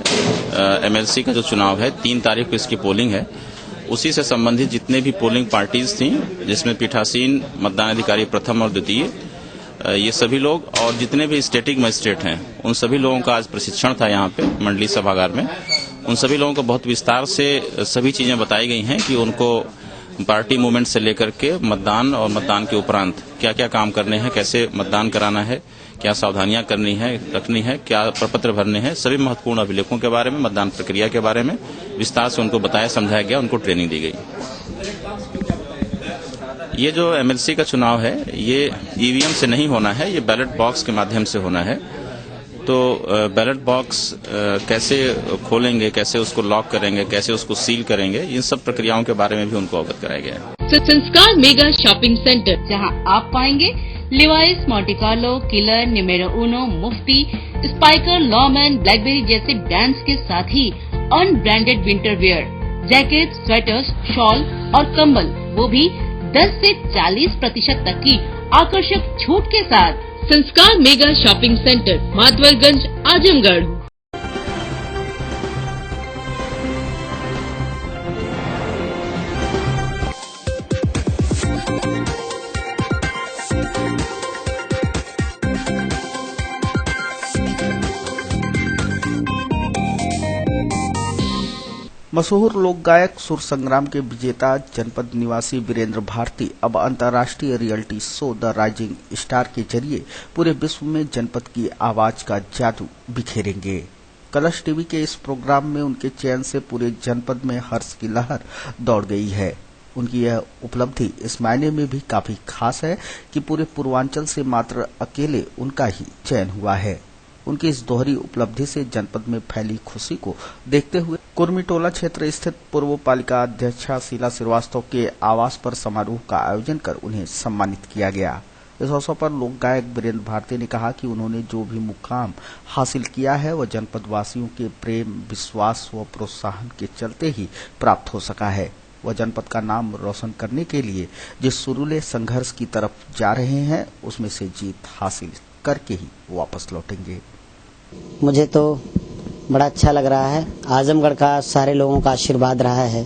[SPEAKER 12] एमएलसी का जो चुनाव है, 3 तारीख को इसकी पोलिंग है। उसी से संबंधित जितने भी पोलिंग पार्टीज थी, जिसमें पीठासीन, मतदान अधिकारी प्रथम और द्वितीय, ये सभी लोग और जितने भी स्टैटिक मजिस्ट्रेट हैं, उन सभी लोगों का आज प्रशिक्षण था यहाँ पे मंडलीय सभागार में। उन सभी लोगों को बहुत विस्तार से सभी चीजें बताई गई हैं कि उनको पार्टी मूवमेंट से लेकर के मतदान और मतदान के उपरांत क्या क्या काम करने हैं, कैसे मतदान कराना है, क्या सावधानियां रखनी है, क्या प्रपत्र भरने हैं, सभी महत्वपूर्ण अभिलेखों के बारे में, मतदान प्रक्रिया के बारे में विस्तार से उनको बताया, समझाया गया, उनको ट्रेनिंग दी गई। ये जो एमएलसी का चुनाव है, ये ईवीएम से नहीं होना है, ये बैलेट बॉक्स के माध्यम से होना है। तो बैलेट बॉक्स कैसे खोलेंगे, कैसे उसको लॉक करेंगे, कैसे उसको सील करेंगे, इन सब प्रक्रियाओं के बारे में भी उनको अवगत कराया गया है।
[SPEAKER 1] संस्कार मेगा शॉपिंग सेंटर,
[SPEAKER 2] जहां आप पाएंगे Levi's, Monte Carlo, Killer, Numero Uno, Mufti, Spykar, Lawman, Blackberry जैसे ब्रांड्स के साथ ही unbranded winter wear, jacket, sweaters, shawl और कंबल, वो भी 10 से 40% तक की आकर्षक छूट के साथ।
[SPEAKER 1] Sanskar mega shopping centre, Madhavarganj, Azamgarh.
[SPEAKER 3] मशहूर लोक गायक सुर संग्राम के विजेता जनपद निवासी वीरेंद्र भारती अब अंतर्राष्ट्रीय reality show the rising star के जरिए पूरे विश्व में जनपद की आवाज का जादू बिखेरेंगे। कलश टीवी के इस प्रोग्राम में उनके चयन से पूरे जनपद में हर्ष की लहर दौड़ गई है। उनकी यह उपलब्धि इस मायने में भी काफी खास है कि पूरे पूर्वांचल से मात्र अकेले उनका ही चयन हुआ है। उनकी इस दोहरी उपलब्धि से जनपद में फैली खुशी को देखते हुए कुर्मीटोला क्षेत्र स्थित पूर्व पालिका अध्यक्षा शीला श्रीवास्तव के आवास पर समारोह का आयोजन कर उन्हें सम्मानित किया गया। इस अवसर पर लोक गायक वीरेंद्र भारती ने कहा कि उन्होंने जो भी मुकाम हासिल किया है वह जनपद वासियों के प्रेम, विश्वास व प्रोत्साहन के चलते ही प्राप्त हो सका है। वह जनपद का नाम रोशन करने के लिए जिस सुरीले संघर्ष की तरफ जा रहे हैं, उसमें से जीत हासिल करके ही वापस लौटेंगे।
[SPEAKER 13] मुझे तो बड़ा अच्छा लग रहा है। आजमगढ़ का सारे लोगों का आशीर्वाद रहा है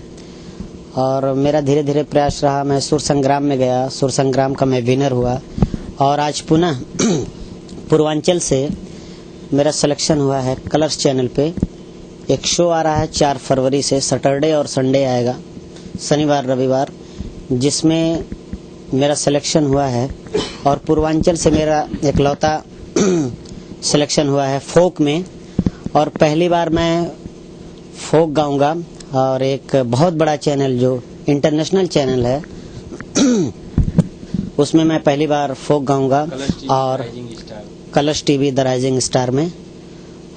[SPEAKER 13] और मेरा धीरे धीरे प्रयास रहा। मैं सुर संग्राम में गया, सुर संग्राम का मैं विनर हुआ और आज पुनः पूर्वांचल से मेरा सिलेक्शन हुआ है। कलर्स चैनल पे एक शो आ रहा है 4 फरवरी से, सैटरडे और संडे आएगा, शनिवार रविवार, जिसमें मेरा सिलेक्शन हुआ है और पूर्वांचल से मेरा एकलौता सिलेक्शन हुआ है फोक में। और पहली बार मैं फोक गाऊंगा और एक बहुत बड़ा चैनल जो इंटरनेशनल चैनल है उसमें मैं पहली बार फोक गाऊंगा और कलश टीवी द राइजिंग स्टार में,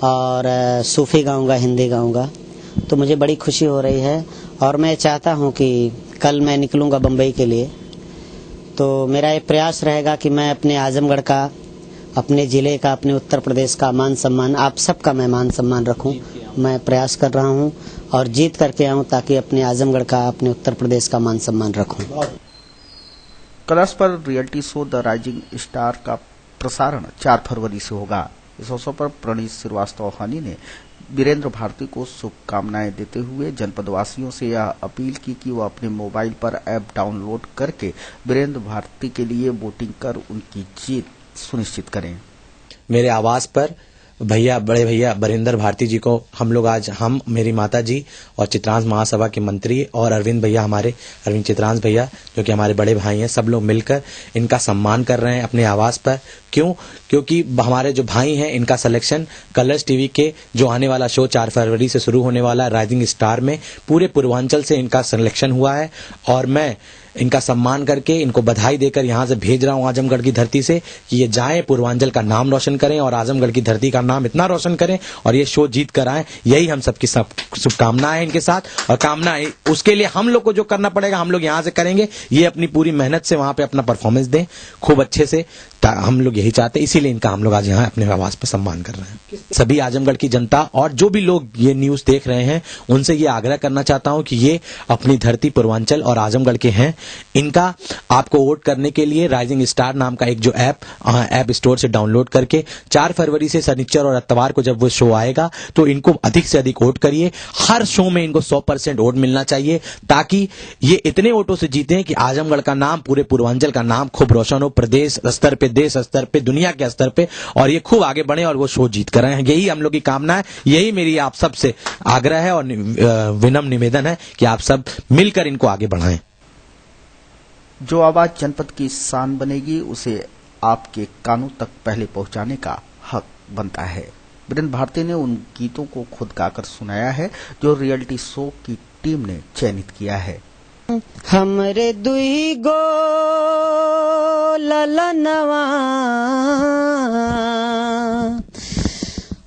[SPEAKER 13] और सूफी गाऊंगा, हिंदी गाऊंगा। तो मुझे बड़ी खुशी हो रही है और मैं चाहता हूं कि कल मैं निकलूंगा बम्बई के लिए। तो मेरा ये प्रयास रहेगा कि मैं अपने आजमगढ़ का, अपने जिले का, अपने उत्तर प्रदेश का मान सम्मान, आप सबका मैं मान सम्मान रखूं। मैं प्रयास कर रहा हूं और जीत करके आऊं ताकि अपने आजमगढ़ का, अपने उत्तर प्रदेश का मान सम्मान रखूं।
[SPEAKER 3] कलश पर reality show the rising star का प्रसारण 4 फरवरी से होगा। इस अवसर पर प्रणीत श्रीवास्तव हानी ने वीरेंद्र भारती को शुभकामनाएं देते हुए जनपद वासियों से यह अपील की कि वह अपने मोबाइल पर ऐप डाउनलोड करके वीरेंद्र भारती के लिए वोटिंग कर उनकी जीत सुनिश्चित करें।
[SPEAKER 14] मेरे आवास पर भैया बड़े भैया बरिंदर भारती जी को हम लोग आज मेरी माता जी और चित्रांश महासभा के मंत्री और अरविंद चित्रांश भैया जो कि हमारे बड़े भाई हैं, सब लोग मिलकर इनका सम्मान कर रहे हैं अपने आवास पर। क्यों? क्योंकि हमारे जो भाई हैं इनका सिलेक्शन कलर्स टीवी के जो आने वाला शो 4 फरवरी से शुरू होने वाला राइजिंग स्टार में पूरे पूर्वांचल से इनका सिलेक्शन हुआ है और मैं इनका सम्मान करके इनको बधाई देकर यहाँ से भेज रहा हूँ आजमगढ़ की धरती से कि ये जाएं, पूर्वांचल का नाम रोशन करें और आजमगढ़ की धरती का नाम इतना रोशन करें और ये शो जीत कर आए। यही हम सबकी शुभकामनाएं इनके साथ और कामनाएं उसके लिए हम लोग को जो करना पड़ेगा हम लोग यहाँ से करेंगे। ये अपनी पूरी मेहनत से वहां पे अपना परफॉर्मेंस दें खूब अच्छे से, हम लोग यही चाहते हैं, इसीलिए इनका हम लोग आज यहाँ अपने आवास पर सम्मान कर रहे हैं। सभी आजमगढ़ की जनता और जो भी लोग ये न्यूज देख रहे हैं उनसे ये आग्रह करना चाहता हूं कि ये अपनी धरती पूर्वांचल और आजमगढ़ के हैं। इनका आपको वोट करने के लिए राइजिंग स्टार नाम का एक जो ऐप स्टोर से डाउनलोड करके 4 फरवरी से शनिचर और इतवार को जब वो शो आएगा तो इनको अधिक से अधिक वोट करिए। हर शो में इनको 100% वोट मिलना चाहिए ताकि ये इतने वोटों से जीते कि आजमगढ़ का नाम, पूरे पूर्वांचल का नाम खूब रोशन हो, प्रदेश स्तर पे, देश स्तर पे, दुनिया के स्तर पे, और ये खूब आगे बढ़े और वो शो जीत कर रहे हैं। यही हम लोग की कामना है, यही मेरी आप सब से आग्रह है और विनम्र निवेदन है कि आप सब मिलकर इनको आगे बढ़ाएं।
[SPEAKER 3] जो आवाज जनपद की शान बनेगी उसे आपके कानों तक पहले पहुंचाने का हक बनता है। बरिंदर भारती ने उन गीतों को खुद गाकर सुनाया है जो रियलिटी शो की टीम ने चयनित किया है।
[SPEAKER 13] हमरे दुई गो ललनवा,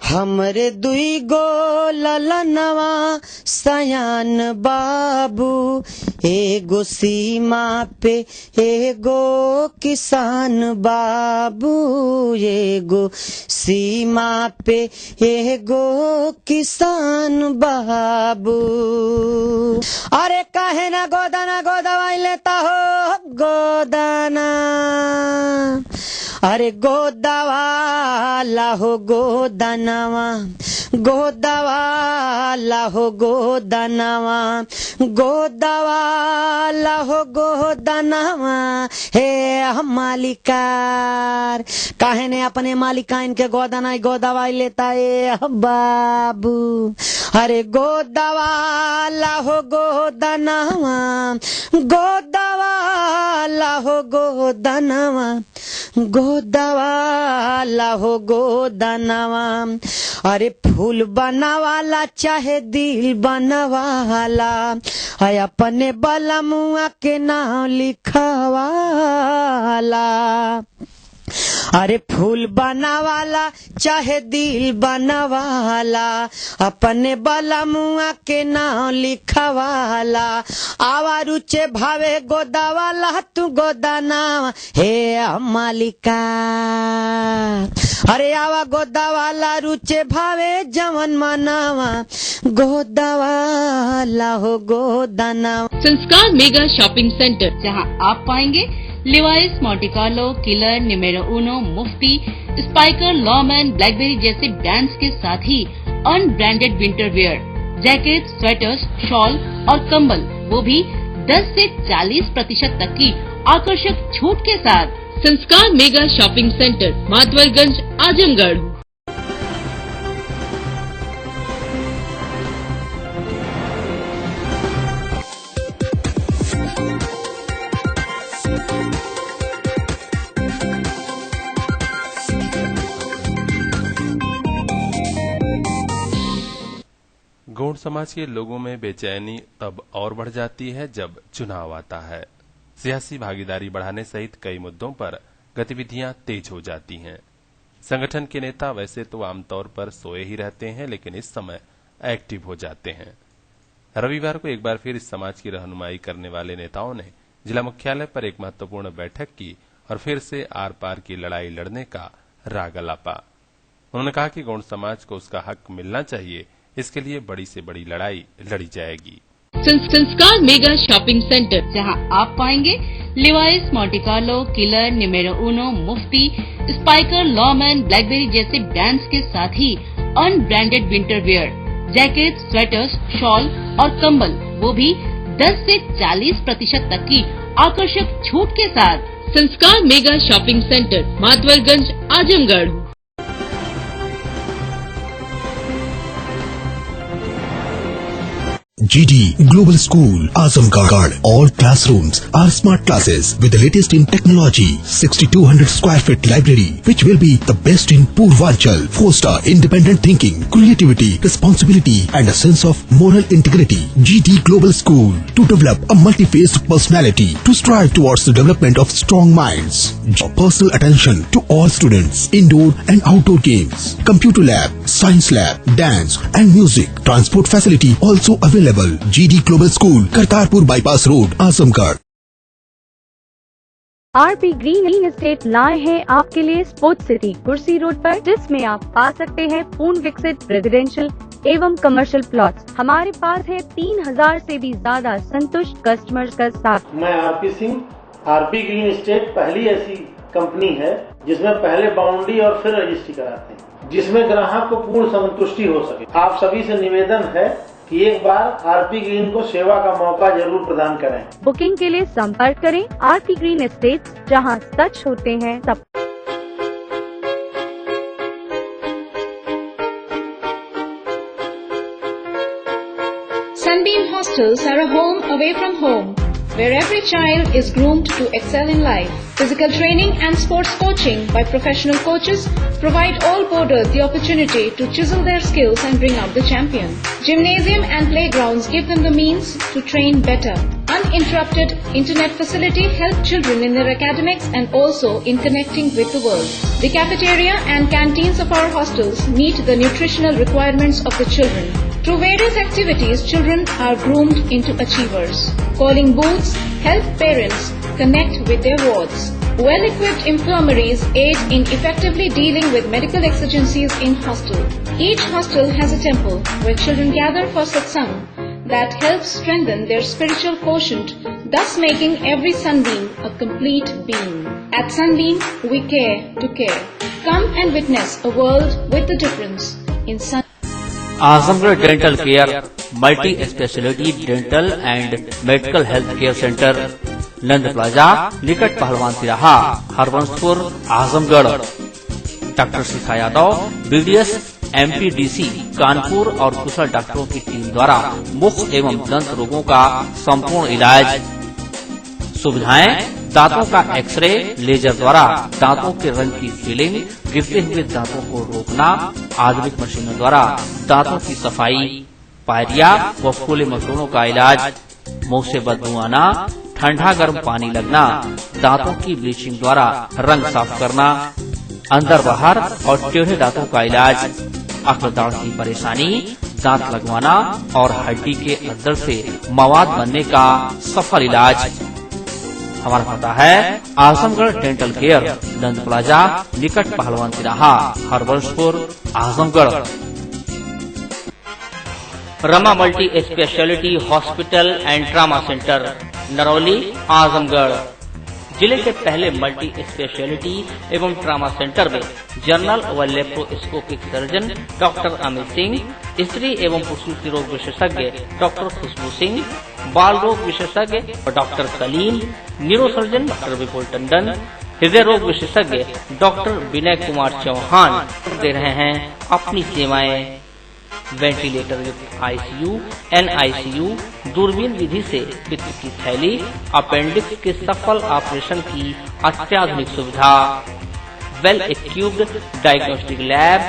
[SPEAKER 13] हमरे दुई गो ललनवा सयान बाबू, एगो सीमा पे एगो किसान बाबू, एगो सीमा पे एगो किसान बाबू। अरे काहे ना गोदाना गोदवाई लेता हो गोदाना, अरे गोदवाला हो गोदनवा, गोदवाला हो गोदनवा, गोदवाला हो गोदनवा। हे मालिकार काहे ने अपने मालिकाइन के गोदना गोदवाई लेता है बाबू। अरे गोदवाला हो गोदनवा, गोदवाला हो गोदनवा, गोदवाला हो गोदनवा। अरे फूल बनावाला चाहे दिल बनवाला, अपने बलमुआ के नाम लिखवाला। अरे फूल बनावाला चाहे दिल बनवाला, अपने बलमुआ के नाम लिखवाला। आवा रुचे भावे गोदावाला तू गोदाना, हे मालिका। अरे आवा गोदावाला रुचे भावे जवन मनावा, गोदावाला हो गोदाना।
[SPEAKER 1] संस्कार मेगा शॉपिंग सेंटर,
[SPEAKER 2] जहां आप पाएंगे Levi's, Monte Carlo, Killer, Numero Uno, Mufti, Spykar, Lawman, Blackberry जैसे ब्रांड्स के साथ ही unbranded winter wear, jacket, sweaters, shawl और कंबल, वो भी 10 से 40% तक की आकर्षक छूट के साथ।
[SPEAKER 1] Sanskar mega shopping centre, Madhavalganj, Azamgarh.
[SPEAKER 7] Gaur समाज के लोगों में बेचैनी तब और बढ़ जाती है जब चुनाव आता है। सियासी भागीदारी बढ़ाने सहित कई मुद्दों पर गतिविधियां तेज हो जाती हैं। संगठन के नेता वैसे तो आमतौर पर सोए ही रहते हैं, लेकिन इस समय एक्टिव हो जाते हैं। रविवार को एक बार फिर इस समाज की रहनुमाई करने वाले नेताओं ने जिला मुख्यालय पर एक महत्वपूर्ण बैठक की और फिर से आर पार की लड़ाई लड़ने का राग अलापा। उन्होंने कहा कि गौड़ समाज को उसका हक मिलना चाहिए, इसके लिए बड़ी से बड़ी लड़ाई लड़ी जाएगी।
[SPEAKER 1] संस्कार मेगा शॉपिंग सेंटर,
[SPEAKER 2] जहां आप पाएंगे Levi's, Monte Carlo, Killer, Numero Uno, Mufti, Spykar, Lawman, Blackberry जैसे ब्रांड्स के साथ ही unbranded winter wear, jacket, sweaters, shawl और कंबल, वो भी 10 से 40% तक की आकर्षक छूट के साथ।
[SPEAKER 1] Sanskar mega shopping centre, Madhavalganj, Azamgarh.
[SPEAKER 18] GD Global School, Azamgarh. All classrooms are smart classes with the latest in technology. 6200 square feet library, which will be the best in Purvanchal. Foster independent thinking, creativity, responsibility, and a sense of moral integrity. GD Global School, to develop a multi-faced personality, to strive towards the development of strong minds. Personal attention to all students. Indoor and outdoor games, computer lab, science lab, dance and music. Transport facility also available. GD Global School, Kartarpur Bypass Road, Azamgarh.
[SPEAKER 19] RP green estate लाए हैं आपके लिए sports city कुर्सी road पर, जिसमें आप पा सकते हैं पूर्ण विकसित रेजिडेंशियल एवं कमर्शियल प्लॉट्स। हमारे पास है 3000 से भी ज्यादा संतुष्ट कस्टमर्स का साथ।
[SPEAKER 20] मैं RP Singh. RP green estate पहली ऐसी कंपनी है जिसमें पहले बाउंड्री और फिर रजिस्ट्री कराते हैं, जिसमें ग्राहक को पूर्ण संतुष्टि हो सके। आप सभी से निवेदन है कि एक बार आरपी ग्रीन को सेवा का मौका जरूर प्रदान करें।
[SPEAKER 19] बुकिंग के लिए संपर्क करें आरपी ग्रीन एस्टेट, जहां सच होते हैं सब।
[SPEAKER 21] Sunbeam Hostels are a home away from home, where every child is groomed to excel in life. Physical training and sports coaching by professional coaches provide all boarders the opportunity to chisel their skills and bring out the champion. Gymnasium and playgrounds give them the means to train better. Uninterrupted internet facility help children in their academics and also in connecting with the world. The cafeteria and canteens of our hostels meet the nutritional requirements of the children. Through various activities, children are groomed into achievers. Calling booths help parents connect with their wards. Well-equipped infirmaries aid in effectively dealing with medical exigencies in hostel. Each hostel has a temple where children gather for satsang that helps strengthen their spiritual quotient, thus making every Sunbeam a complete being. At Sunbeam, we care to care. Come and witness a world with the difference in Sunbeam.
[SPEAKER 15] Azamgarh dental care multi speciality dental and medical health care centre, Nand plaza, निकट पहलवान तिराहा, Harvanshpur, Azamgarh. Doctor शिखा Yadav, BDS, MPDC, Kanpur और कुशल डॉक्टरों की team द्वारा मुख एवं दंत रोगों का संपूर्ण इलाज। सुविधाएं: दांतों का एक्सरे, लेजर द्वारा दांतों के रंग की फीलिंग, गिरते हुए दांतों को रोकना, आधुनिक मशीनों द्वारा दांतों की सफाई, पायरिया व फूले मसूड़ों का इलाज, मुंह से बदबू आना, ठंडा गर्म पानी लगना, दांतों की ब्लीचिंग द्वारा रंग साफ करना, अंदर बाहर और टेढ़े दांतों का इलाज, अक्ल दाढ़ की परेशानी, दांत लगवाना और हड्डी के अंदर से मवाद बनने का सफल इलाज। हमारा पता है आजमगढ़ डेंटल केयर, नंद प्लाजा, निकट पहलवान तिराहा, Harvanshpur, Azamgarh. Rama multi speciality hospital and trauma centre, Narauli, Azamgarh. जिले के पहले मल्टी स्पेशलिटी एवं ट्रामा सेंटर में जनरल व laparoscopic surgeon doctor Amit Singh, स्त्री एवं प्रसूति रोग विशेषज्ञ डॉक्टर खुशबू सिंह, बाल रोग विशेषज्ञ डॉक्टर सलीम, न्यूरोसर्जन डॉक्टर विपुल टंडन, हृदय रोग विशेषज्ञ डॉक्टर विनय कुमार चौहान दे रहे हैं अपनी सेवाएं। वेंटिलेटर युक्त ICU, NICU, दूरबीन विधि से पित्त की थैली, अपेंडिक्स के सफल ऑपरेशन की अत्याधुनिक सुविधा, well equipped diagnostic lab,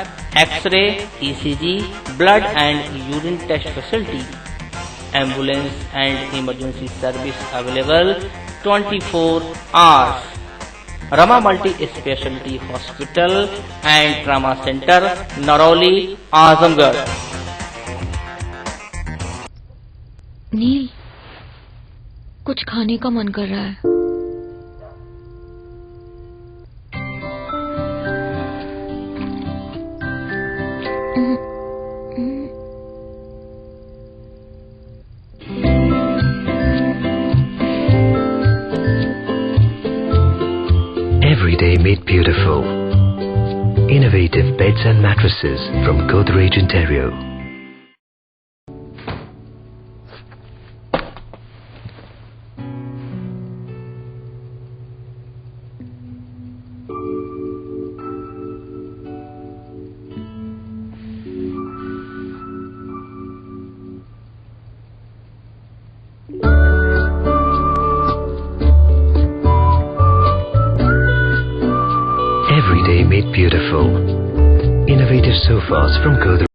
[SPEAKER 15] X-ray, ECG, blood and urine test facility, ambulance and emergency service available 24 hours. Rama multi speciality hospital and trauma centre, Narauli, Azamgarh.
[SPEAKER 22] नील, कुछ खाने का मन कर रहा है।
[SPEAKER 23] Every day made beautiful. Innovative beds and mattresses from Godrej Ontario. beautiful. Innovative sofas from Godrej.